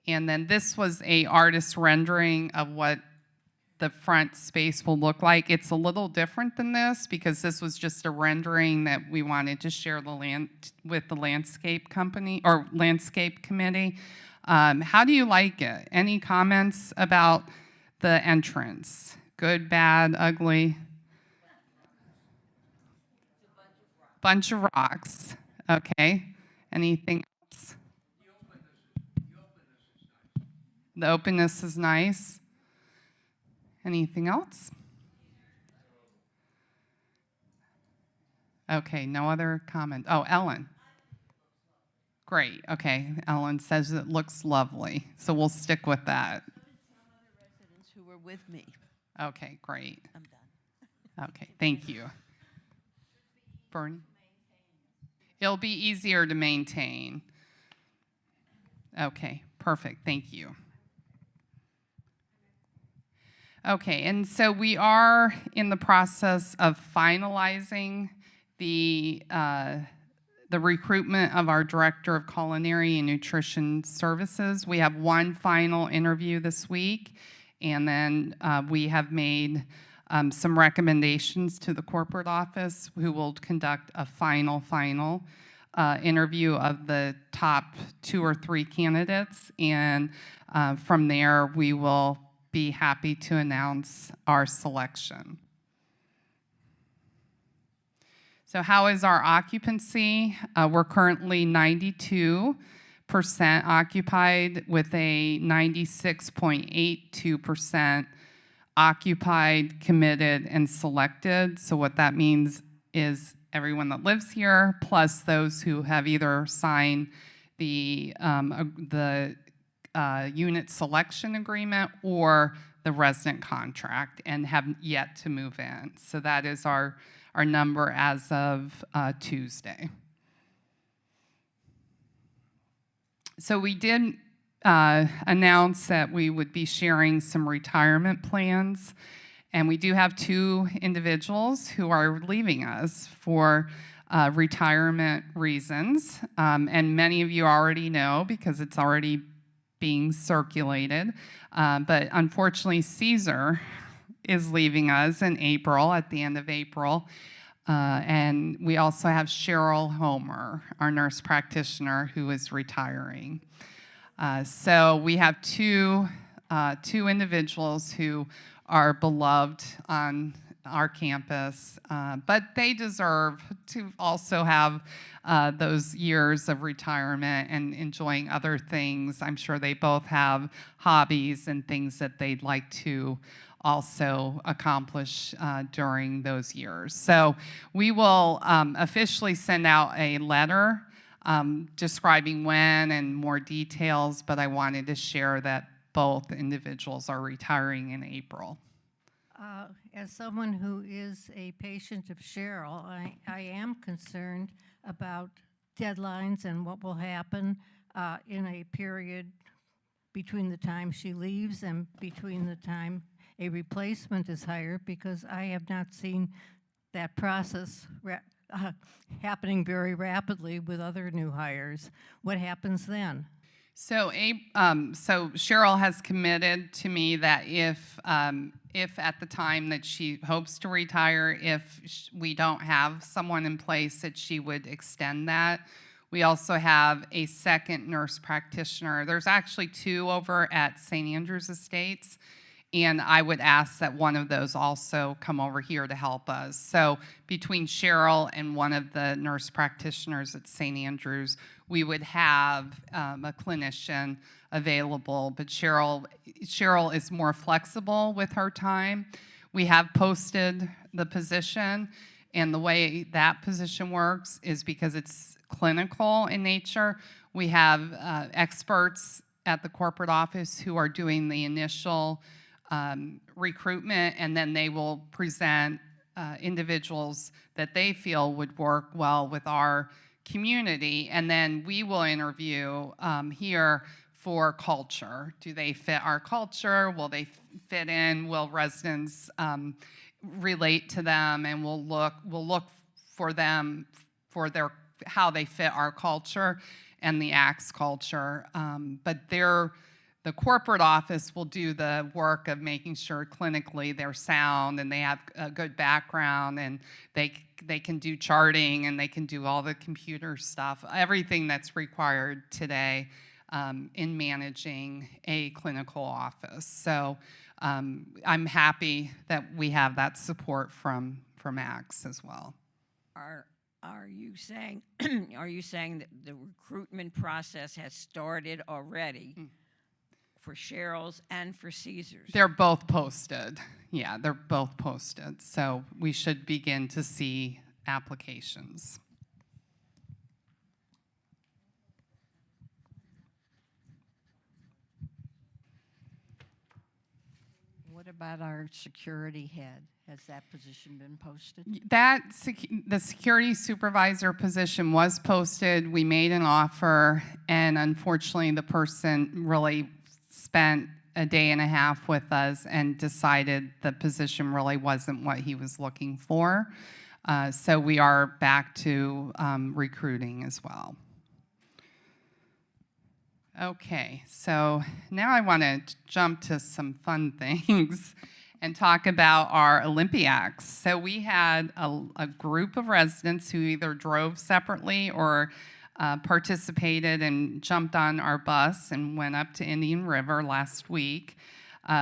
And then this was a artist rendering of what the front space will look like. It's a little different than this because this was just a rendering that we wanted to share with the landscape company or landscape committee. How do you like it? Any comments about the entrance? Good, bad, ugly? Bunch of rocks. Okay. Anything else? The openness is nice. Anything else? Okay, no other comment. Oh, Ellen. Great. Okay, Ellen says it looks lovely, so we'll stick with that. Residents who were with me. Okay, great. I'm done. Okay, thank you. Bernie? It'll be easier to maintain. Okay, perfect. Thank you. Okay, and so we are in the process of finalizing the recruitment of our Director of Culinary and Nutrition Services. We have one final interview this week, and then we have made some recommendations to the corporate office, who will conduct a final interview of the top 2 or 3 candidates, and from there we will be happy to announce our selection. So how is our occupancy? We're currently 92% occupied with a 96.82% occupied, committed, and selected. So what that means is everyone that lives here, plus those who have either signed the unit selection agreement or the resident contract and have yet to move in. So that is our number as of Tuesday. So we did announce that we would be sharing some retirement plans, and we do have 2 individuals who are leaving us for retirement reasons, and many of you already know because it's already being circulated, but unfortunately Caesar is leaving us in April, at the end of April. And we also have Cheryl Homer, our nurse practitioner, who is retiring. So we have two individuals who are beloved on our campus, but they deserve to also have those years of retirement and enjoying other things. I'm sure they both have hobbies and things that they'd like to also accomplish during those years. So we will officially send out a letter describing when and more details, but I wanted to share that both individuals are retiring in April. As someone who is a patient of Cheryl, I am concerned about deadlines and what will happen in a period between the time she leaves and between the time a replacement is hired, because I have not seen that process happening very rapidly with other new hires. What happens then? So Cheryl has committed to me that if at the time that she hopes to retire, if we don't have someone in place, that she would extend that. We also have a second nurse practitioner. There's actually 2 over at St. Andrew's Estates, and I would ask that one of those also come over here to help us. So between Cheryl and one of the nurse practitioners at St. Andrew's, we would have a clinician available, but Cheryl is more flexible with her time. We have posted the position, and the way that position works is because it's clinical in nature. We have experts at the corporate office who are doing the initial recruitment, and then they will present individuals that they feel would work well with our community, and then we will interview here for culture. Do they fit our culture? Will they fit in? Will residents relate to them? And we'll look for them for how they fit our culture and the ACTS culture. But the corporate office will do the work of making sure clinically they're sound and they have a good background, and they can do charting and they can do all the computer stuff, everything that's required today in managing a clinical office. So I'm happy that we have that support from ACTS as well. Are you saying are you saying that the recruitment process has started already for Cheryl's and for Caesar's? They're both posted. Yeah, they're both posted. So we should begin to see applications. What about our security head? Has that position been posted? The security supervisor position was posted. We made an offer, and unfortunately, the person really spent a day and a half with us and decided the position really wasn't what he was looking for. So we are back to recruiting as well. Okay, so now I want to jump to some fun things and talk about our Olympiacs. So we had a group of residents who either drove separately or participated and jumped on our bus and went up to Indian River last week.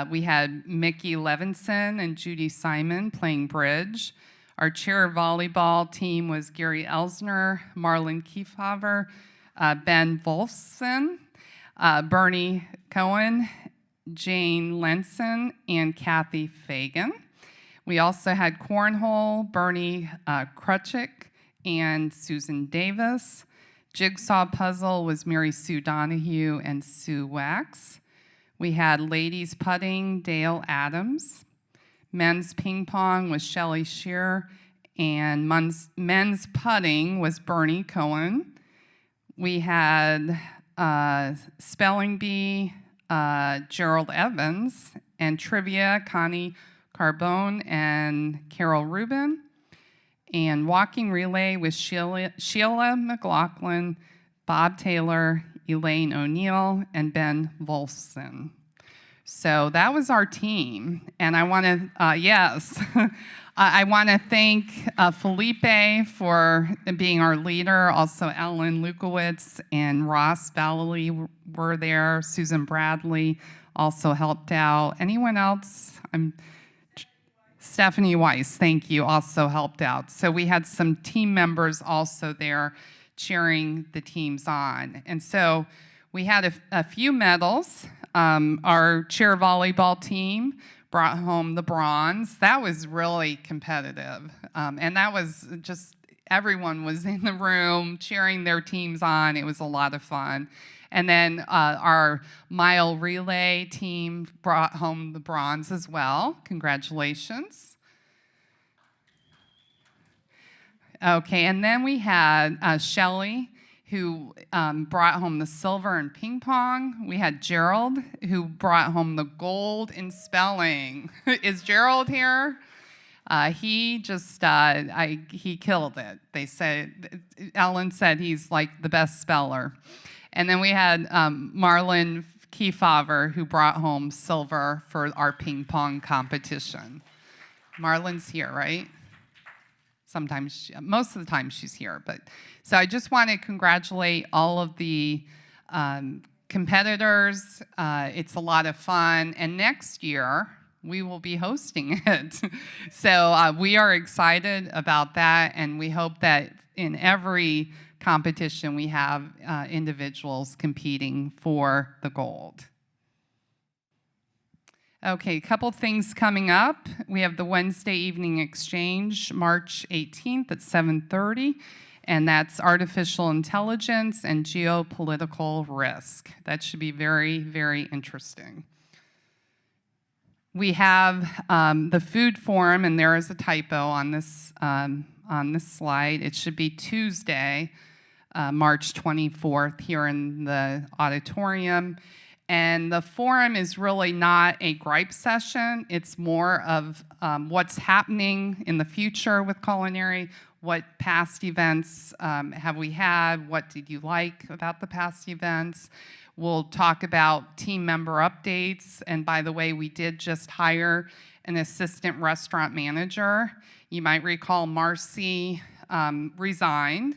We had Mickey Levinson and Judy Simon playing bridge. Our chair volleyball team was Gary Elsner, Marlon Kiefhaver, Ben Wolfson, Bernie Cohen, Jane Lenson, and Kathy Fagan. We also had cornhole, Bernie Krutchik and Susan Davis. Jigsaw puzzle was Mary Sue Donahue and Sue Wax. We had ladies putting, Dale Adams. Men's ping pong was Shelley Shear, and men's putting was Bernie Cohen. We had spelling bee, Gerald Evans, and trivia, Connie Carbone and Carol Rubin. And walking relay with Sheila McLaughlin, Bob Taylor, Elaine O'Neill, and Ben Wolfson. So that was our team. And I want to, yes, I want to thank Felipe for being our leader. Also, Ellen Lukowitz and Ross Valley were there. Susan Bradley also helped out. Anyone else? Stephanie Weiss, thank you, also helped out. So we had some team members also there cheering the teams on. And so we had a few medals. Our chair volleyball team brought home the bronze. That was really competitive. And that was just, everyone was in the room cheering their teams on. It was a lot of fun. And then our mile relay team brought home the bronze as well. Congratulations. Okay, and then we had Shelley, who brought home the silver in ping pong. We had Gerald, who brought home the gold in spelling. Is Gerald here? He just, he killed it. They said, Ellen said he's like the best speller. And then we had Marlon Kiefhaver, who brought home silver for our ping pong competition. Marlon's here, right? Sometimes, most of the time she's here. But so I just want to congratulate all of the competitors. It's a lot of fun. And next year, we will be hosting it. So we are excited about that. And we hope that in every competition, we have individuals competing for the gold. Okay, a couple things coming up. We have the Wednesday evening exchange, March 18th at 7:30, and that's artificial intelligence and geopolitical risk. That should be very, very interesting. We have the food forum, and there is a typo on this slide. It should be Tuesday, March 24th here in the auditorium. And the forum is really not a gripe session. It's more of what's happening in the future with culinary, what past events have we had, what did you like about the past events. We'll talk about team member updates. And by the way, we did just hire an assistant restaurant manager. You might recall Marcy resigned,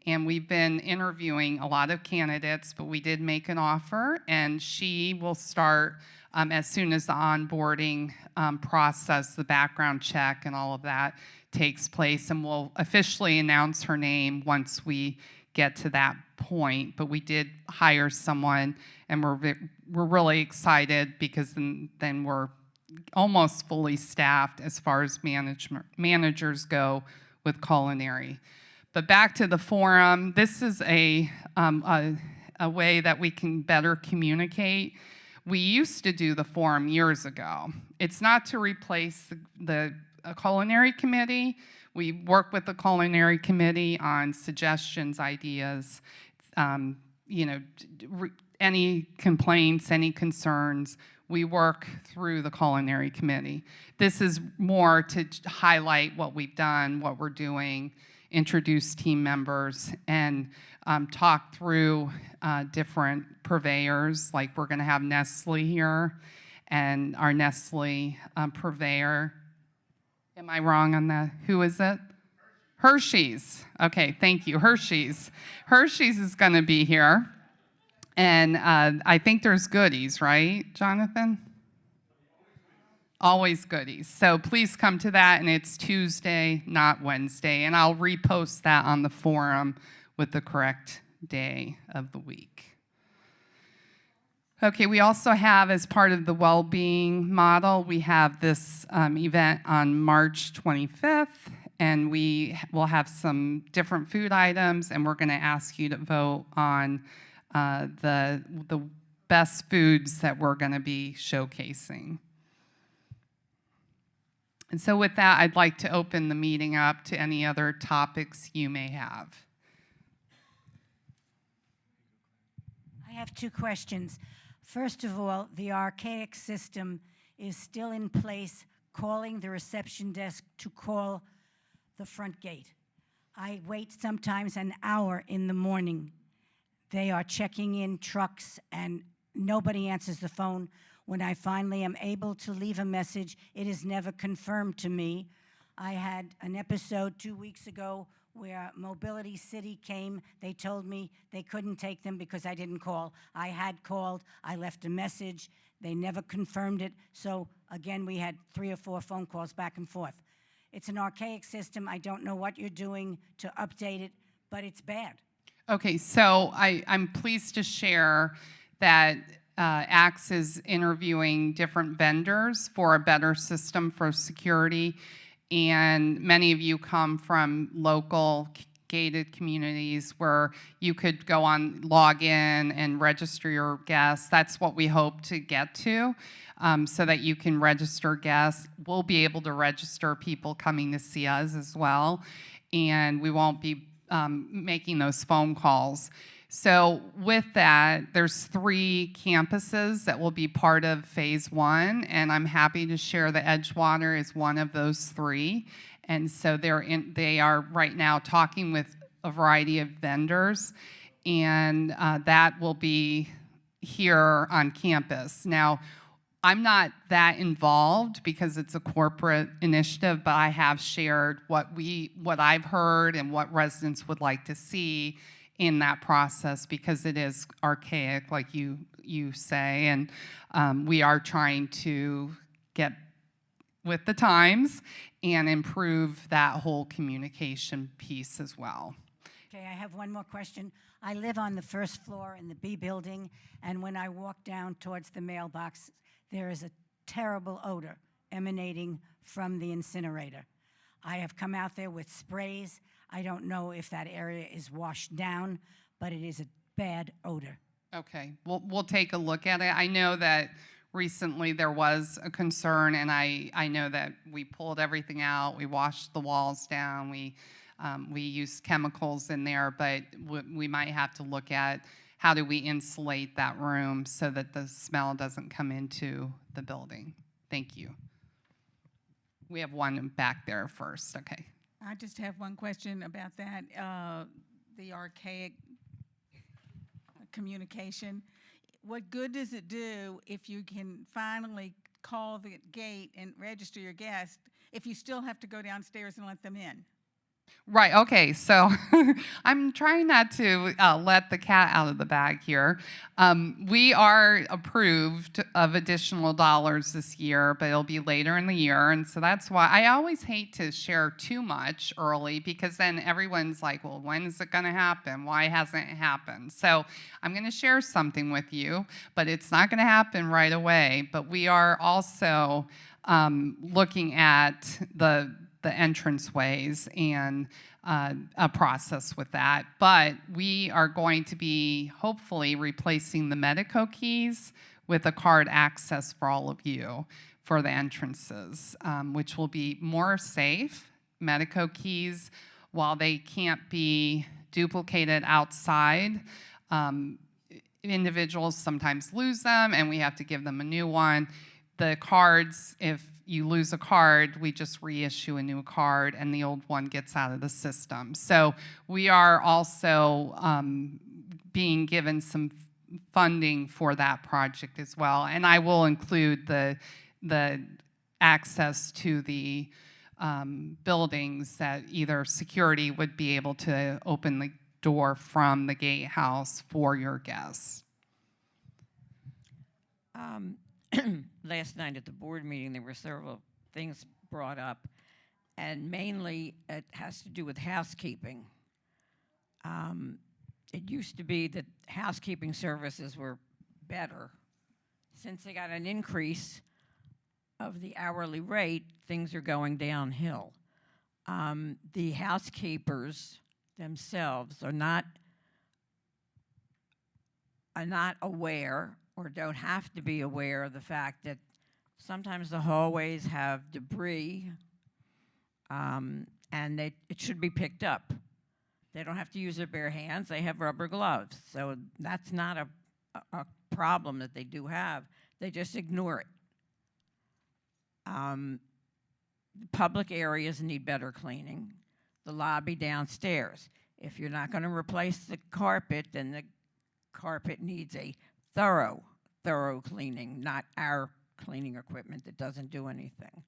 And we've been interviewing a lot of candidates, but we did make an offer, and she will start as soon as the onboarding process, the background check and all of that takes place, and we'll officially announce her name once we get to that point. But we did hire someone, and we're really excited because then we're almost fully staffed as far as managers go with culinary. But back to the forum, this is a way that we can better communicate. We used to do the forum years ago. It's not to replace the culinary committee. We work with the culinary committee on suggestions, ideas, any complaints, any concerns. We work through the culinary committee. This is more to highlight what we've done, what we're doing, introduce team members, and talk through different purveyors. Like we're going to have Nestle here, and our Nestle purveyor. Am I wrong on that? Who is it? Hershey's. Okay, thank you. Hershey's. Hershey's is going to be here. And I think there's goodies, right, Jonathan? Always goodies. So please come to that, and it's Tuesday, not Wednesday. And I'll repost that on the forum with the correct day of the week. Okay, we also have, as part of the well-being model, we have this event on March 25th, and we will have some different food items, and we're going to ask you to vote on the best foods that we're going to be showcasing. And so with that, I'd like to open the meeting up to any other topics you may have. I have two questions. First of all, the archaic system is still in place, calling the reception desk to call the front gate. I wait sometimes an hour in the morning. They are checking in trucks and nobody answers the phone. When I finally am able to leave a message, it is never confirmed to me. I had an episode 2 weeks ago where Mobility City came. They told me they couldn't take them because I didn't call. I had called. I left a message. They never confirmed it. So again, we had 3 or 4 phone calls back and forth. It's an archaic system. I don't know what you're doing to update it, but it's bad. Okay, so I'm pleased to share that Axe is interviewing different vendors for a better system for security, and many of you come from local gated communities where you could go on, log in, and register your guests. That's what we hope to get to, so that you can register guests. We'll be able to register people coming to see us as well, and we won't be making those phone calls. So with that, there's 3 campuses that will be part of phase 1, and I'm happy to share that Edgewater is one of those 3. And so they are right now talking with a variety of vendors, and that will be here on campus. Now, I'm not that involved because it's a corporate initiative, but I have shared what I've heard and what residents would like to see in that process, because it is archaic, like you say, and we are trying to get with the times and improve that whole communication piece as well. Okay, I have one more question. I live on the 1st floor in the B building, and when I walk down towards the mailbox, there is a terrible odor emanating from the incinerator. I have come out there with sprays. I don't know if that area is washed down, but it is a bad odor. Okay, we'll take a look at it. I know that recently there was a concern, and I know that we pulled everything out. We washed the walls down. We used chemicals in there, but we might have to look at how do we insulate that room so that the smell doesn't come into the building. Thank you. We have one back there first. Okay. I just have one question about that, the archaic communication. What good does it do if you can finally call the gate and register your guest if you still have to go downstairs and let them in? Right, okay, so I'm trying not to let the cat out of the bag here. We are approved of additional dollars this year, but it'll be later in the year. And so that's why I always hate to share too much early, because then everyone's like, well, when is it going to happen? Why hasn't it happened? So I'm going to share something with you, but it's not going to happen right away. But we are also looking at the entranceways and a process with that. But we are going to be hopefully replacing the Medico keys with a card access for all of you for the entrances, which will be more safe. Medico keys, while they can't be duplicated outside, individuals sometimes lose them and we have to give them a new one. The cards, if you lose a card, we just reissue a new card and the old one gets out of the system. So we are also being given some funding for that project as well. And I will include the access to the buildings that either security would be able to open the door from the gatehouse for your guests. Last night at the board meeting, there were several things brought up, and mainly it has to do with housekeeping. It used to be that housekeeping services were better. Since they got an increase of the hourly rate, things are going downhill. The housekeepers themselves are not aware or don't have to be aware of the fact that sometimes the hallways have debris, and it should be picked up. They don't have to use their bare hands. They have rubber gloves. So that's not a problem that they do have. They just ignore it. Public areas need better cleaning. The lobby downstairs. If you're not going to replace the carpet, then the carpet needs a thorough cleaning, not our cleaning equipment that doesn't do anything.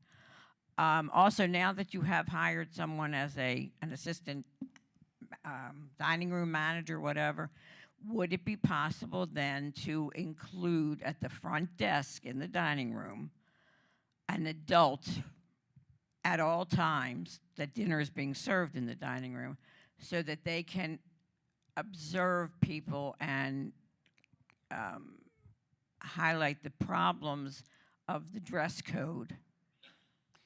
Also, now that you have hired someone as an assistant dining room manager, whatever, would it be possible then to include at the front desk in the dining room an adult at all times that dinner is being served in the dining room, so that they can observe people and highlight the problems of the dress code?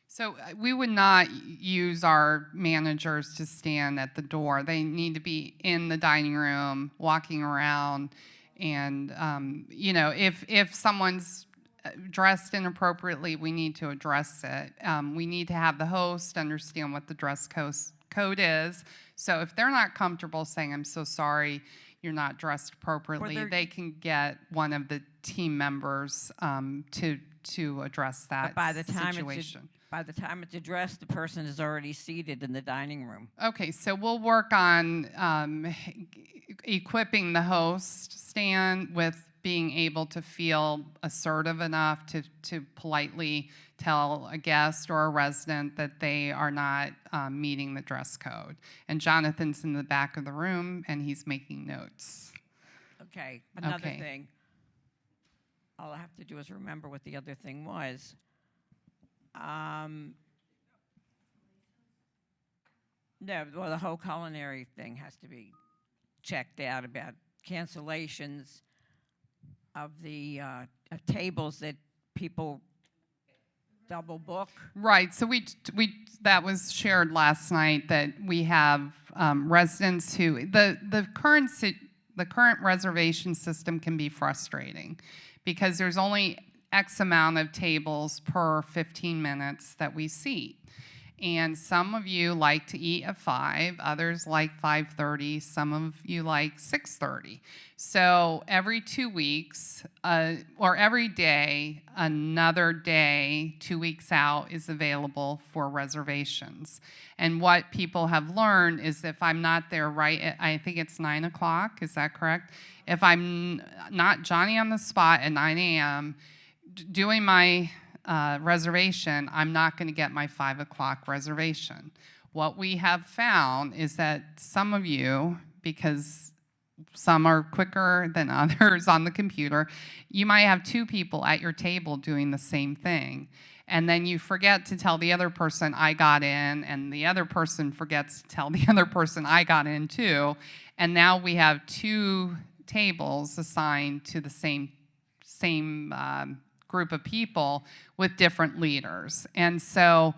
So we would not use our managers to stand at the door. They need to be in the dining room, walking around, and if someone's dressed inappropriately, we need to address it. We need to have the host understand what the dress code is. So if they're not comfortable saying, "I'm so sorry, you're not dressed appropriately," they can get one of the team members to address that situation. By the time it's addressed, the person is already seated in the dining room. Okay, so we'll work on equipping the host stand with being able to feel assertive enough to politely tell a guest or a resident that they are not meeting the dress code. And Jonathan's in the back of the room, and he's making notes. Okay, another thing. All I have to do is remember what the other thing was. No, well, the whole culinary thing has to be checked out about cancellations of the tables that people double book. Right. So we that was shared last night, that we have residents who the current reservation system can be frustrating because there's only X amount of tables per 15 minutes that we seat. And some of you like to eat at 5, others like 5:30, some of you like 6:30. So every 2 weeks, or every day, another day, 2 weeks out, is available for reservations. And what people have learned is if I'm not there I think it's 9 o'clock, is that correct? If I'm not Johnny on the spot at 9 a.m., doing my reservation, I'm not going to get my 5 o'clock reservation. What we have found is that some of you, because some are quicker than others on the computer, you might have two people at your table doing the same thing. And then you forget to tell the other person, I got in, and the other person forgets to tell the other person, I got in too. And now we have two tables assigned to the same group of people with different leaders. And so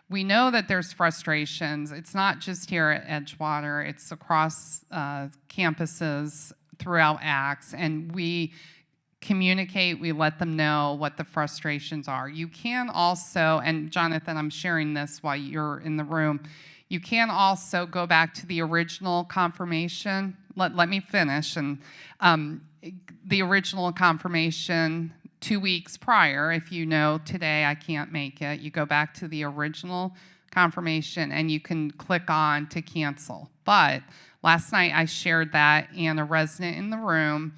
we know that there's frustrations. It's not just here at Edgewater, it's across campuses throughout ACTS, and we communicate, we let them know what the frustrations are. You can also, and Jonathan, I'm sharing this while you're in the room, you can also go back to the original confirmation. Let me finish. And the original confirmation 2 weeks prior, if you know today I can't make it, you go back to the original confirmation and you can click on to cancel. But last night I shared that, and a resident in the room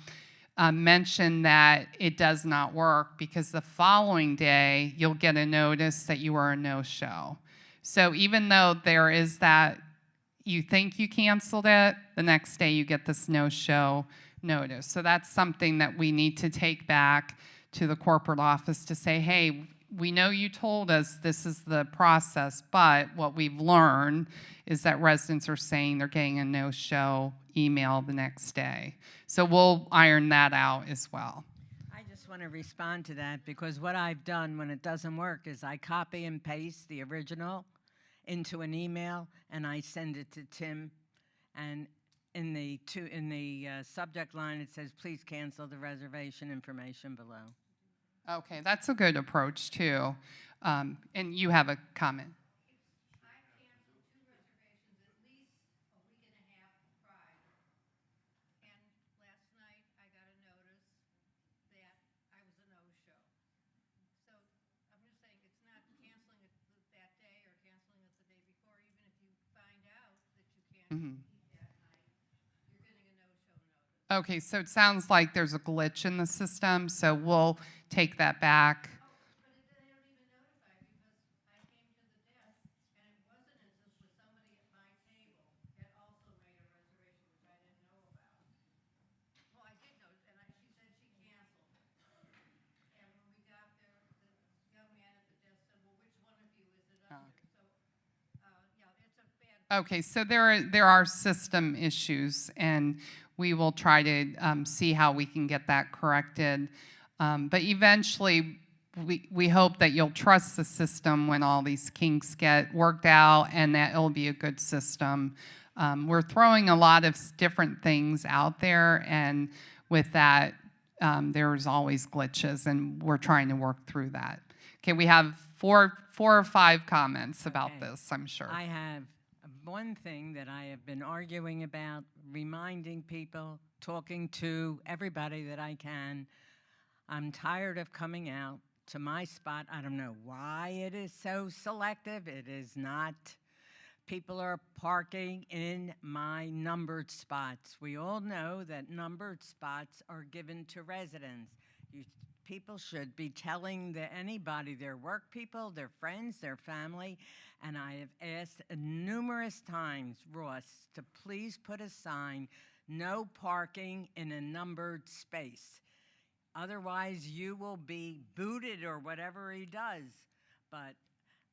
mentioned that it does not work because the following day you'll get a notice that you are a no-show. So even though there is that, you think you canceled it, the next day you get this no-show notice. So that's something that we need to take back to the corporate office to say, hey, we know you told us this is the process, but what we've learned is that residents are saying they're getting a no-show email the next day. So we'll iron that out as well. I just want to respond to that, because what I've done when it doesn't work is I copy and paste the original into an email and I send it to Tim, and in the subject line it says, please cancel the reservation information below. Okay, that's a good approach too. And you have a comment. Okay, so it sounds like there's a glitch in the system, so we'll take that back. Okay, so there are system issues, and we will try to see how we can get that corrected. But eventually, we hope that you'll trust the system when all these kinks get worked out, and that it'll be a good system. We're throwing a lot of different things out there, and with that, there's always glitches, and we're trying to work through that. Okay, we have four or five comments about this, I'm sure. I have one thing that I have been arguing about, reminding people, talking to everybody that I can. I'm tired of coming out to my spot. I don't know why it is so selective. It is not. People are parking in my numbered spots. We all know that numbered spots are given to residents. People should be telling anybody, their work people, their friends, their family, and I have asked numerous times, Ross, to please put a sign, no parking in a numbered space. Otherwise, you will be booted or whatever he does. But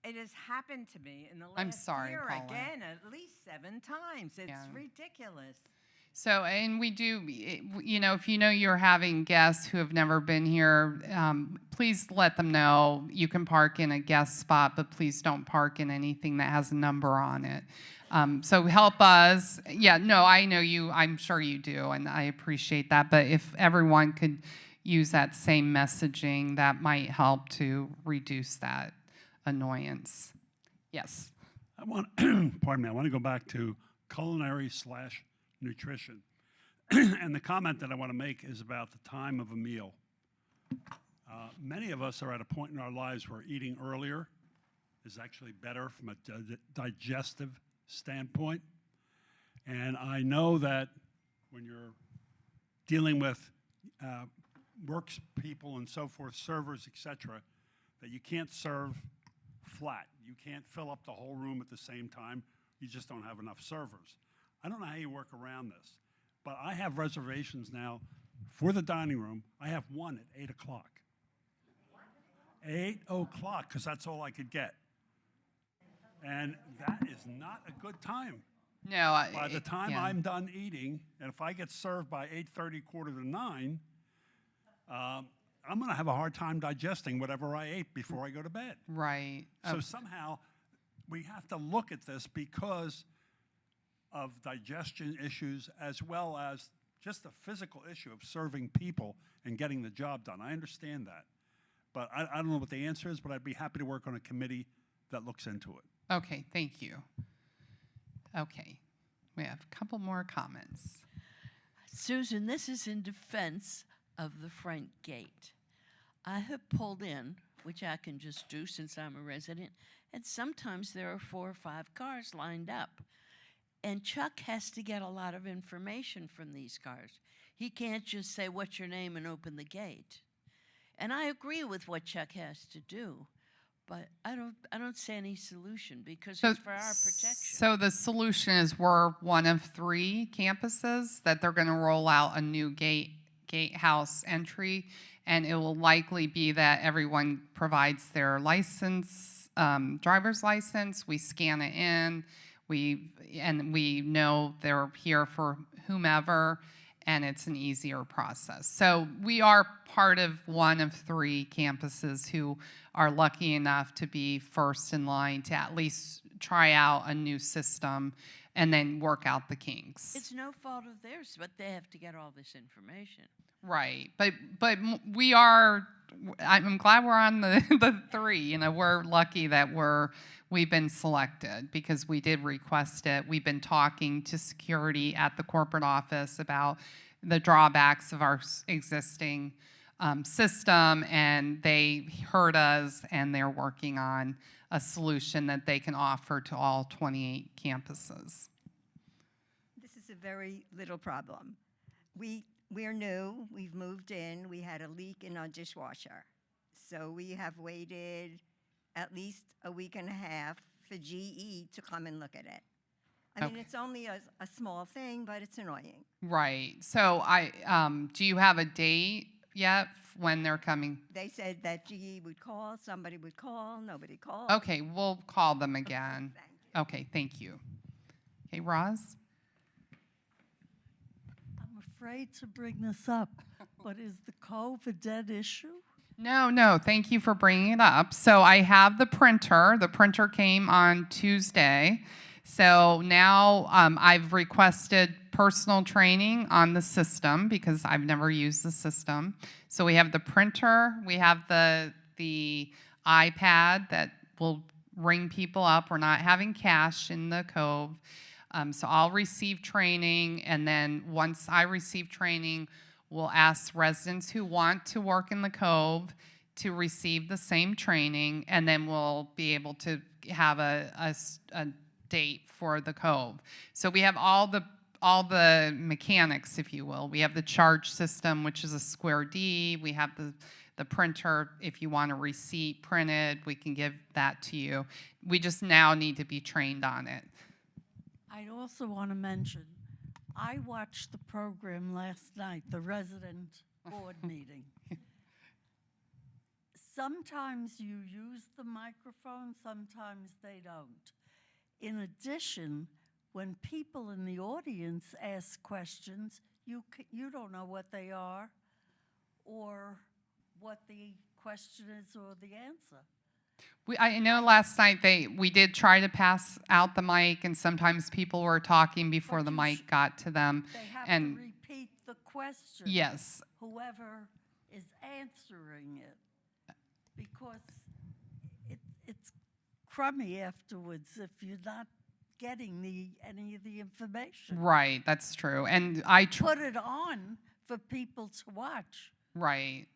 it has happened to me in the last year Paula. again, at least 7 times. It's ridiculous. So, and we do, you know, if you know you're having guests who have never been here, please let them know you can park in a guest spot, but please don't park in anything that has a number on it. So help us. Yeah, no, I know you, I'm sure you do, and I appreciate that. But if everyone could use that same messaging, that might help to reduce that annoyance. Yes. I want, pardon me, I want to go back to culinary/nutrition. And the comment that I want to make is about the time of a meal. Many of us are at a point in our lives where eating earlier is actually better from a digestive standpoint. And I know that when you're dealing with works people and so forth, servers, etc., that you can't serve flat. You can't fill up the whole room at the same time. You just don't have enough servers. I don't know how you work around this, but I have reservations now for the dining room. I have one at 8 o'clock. 8 o'clock, because that's all I could get. And that is not a good time. No. By the time yeah. I'm done eating, and if I get served by 8:30, quarter to 9, I'm going to have a hard time digesting whatever I ate before I go to bed. Right. So somehow we have to look at this because of digestion issues as well as just the physical issue of serving people and getting the job done. I understand that. But I don't know what the answer is, but I'd be happy to work on a committee that looks into it. Okay, thank you. Okay, we have a couple more comments. Susan, this is in defense of the front gate. I have pulled in, which I can just do since I'm a resident, and sometimes there are 4 or 5 cars lined up. And Chuck has to get a lot of information from these cars. He can't just say, "What's your name?" and open the gate. And I agree with what Chuck has to do, but I don't see any solution because it's for our protection. So the solution is we're one of 3 campuses that they're going to roll out a new gatehouse entry, and it will likely be that everyone provides their license, driver's license. We scan it in, and we know they're here for whomever, and it's an easier process. So we are part of one of 3 campuses who are lucky enough to be first in line to at least try out a new system and then work out the kinks. It's no fault of theirs, but they have to get all this information. Right, but we are. I'm glad we're on the 3. You know, we're lucky that we've been selected because we did request it. We've been talking to security at the corporate office about the drawbacks of our existing system, and they heard us, and they're working on a solution that they can offer to all 28 campuses. This is a very little problem. We're new, we've moved in, we had a leak in our dishwasher. So we have waited at least a week and a half for GE to come and look at it. I mean, it's only a small thing, but it's annoying. Right, so do you have a date yet when they're coming? They said that GE would call, somebody would call, nobody called. Okay, we'll call them again. Okay, thank you. Okay, Roz? I'm afraid to bring this up, but is the Cove a dead issue? No, thank you for bringing it up. So I have the printer. The printer came on Tuesday. So now I've requested personal training on the system because I've never used the system. So we have the printer, we have the iPad that will ring people up. We're not having cash in the Cove. So I'll receive training, and then once I receive training, we'll ask residents who want to work in the Cove to receive the same training, and then we'll be able to have a date for the Cove. So we have all the mechanics, if you will. We have the charge system, which is a Square D. We have the printer. If you want a receipt printed, we can give that to you. We just now need to be trained on it. I also want to mention, I watched the program last night, the resident board meeting. Sometimes you use the microphone, sometimes they don't. In addition, when people in the audience ask questions, you don't know what they are or what the question is or the answer. I know last night we did try to pass out the mic, and sometimes people were talking before the mic got to them. They have and to repeat the question. Yes. Whoever is answering it, because it's crummy afterwards if you're not getting any of the information. Right, that's true. And I put it on for people to watch. Right.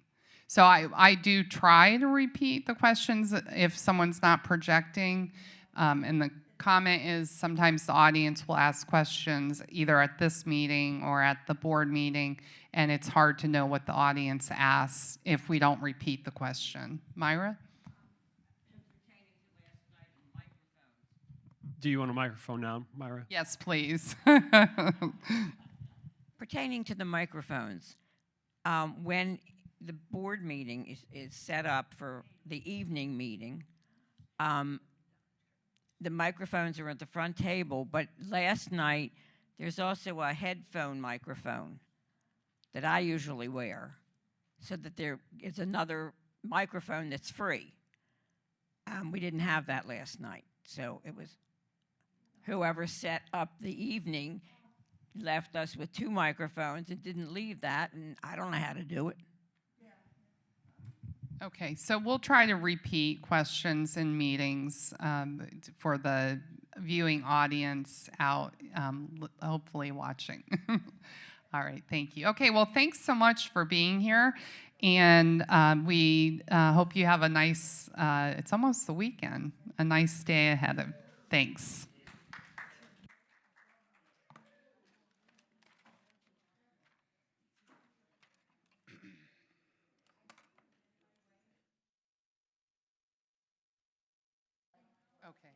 So I do try to repeat the questions if someone's not projecting. And the comment is sometimes the audience will ask questions either at this meeting or at the board meeting, and it's hard to know what the audience asks if we don't repeat the question. Myra? Do you want a microphone now, Myra? Yes, please. Pertaining to the microphones, when the board meeting is set up for the evening meeting, the microphones are at the front table, but last night, there's also a headphone microphone that I usually wear, so that there is another microphone that's free. We didn't have that last night, so it was whoever set up the evening left us with 2 microphones and didn't leave that, and I don't know how to do it. Okay, so we'll try to repeat questions in meetings for the viewing audience out, hopefully watching. All right, thank you. Okay, well, thanks so much for being here. And we hope you have a nice, it's almost the weekend, a nice day ahead of. Thanks. Okay.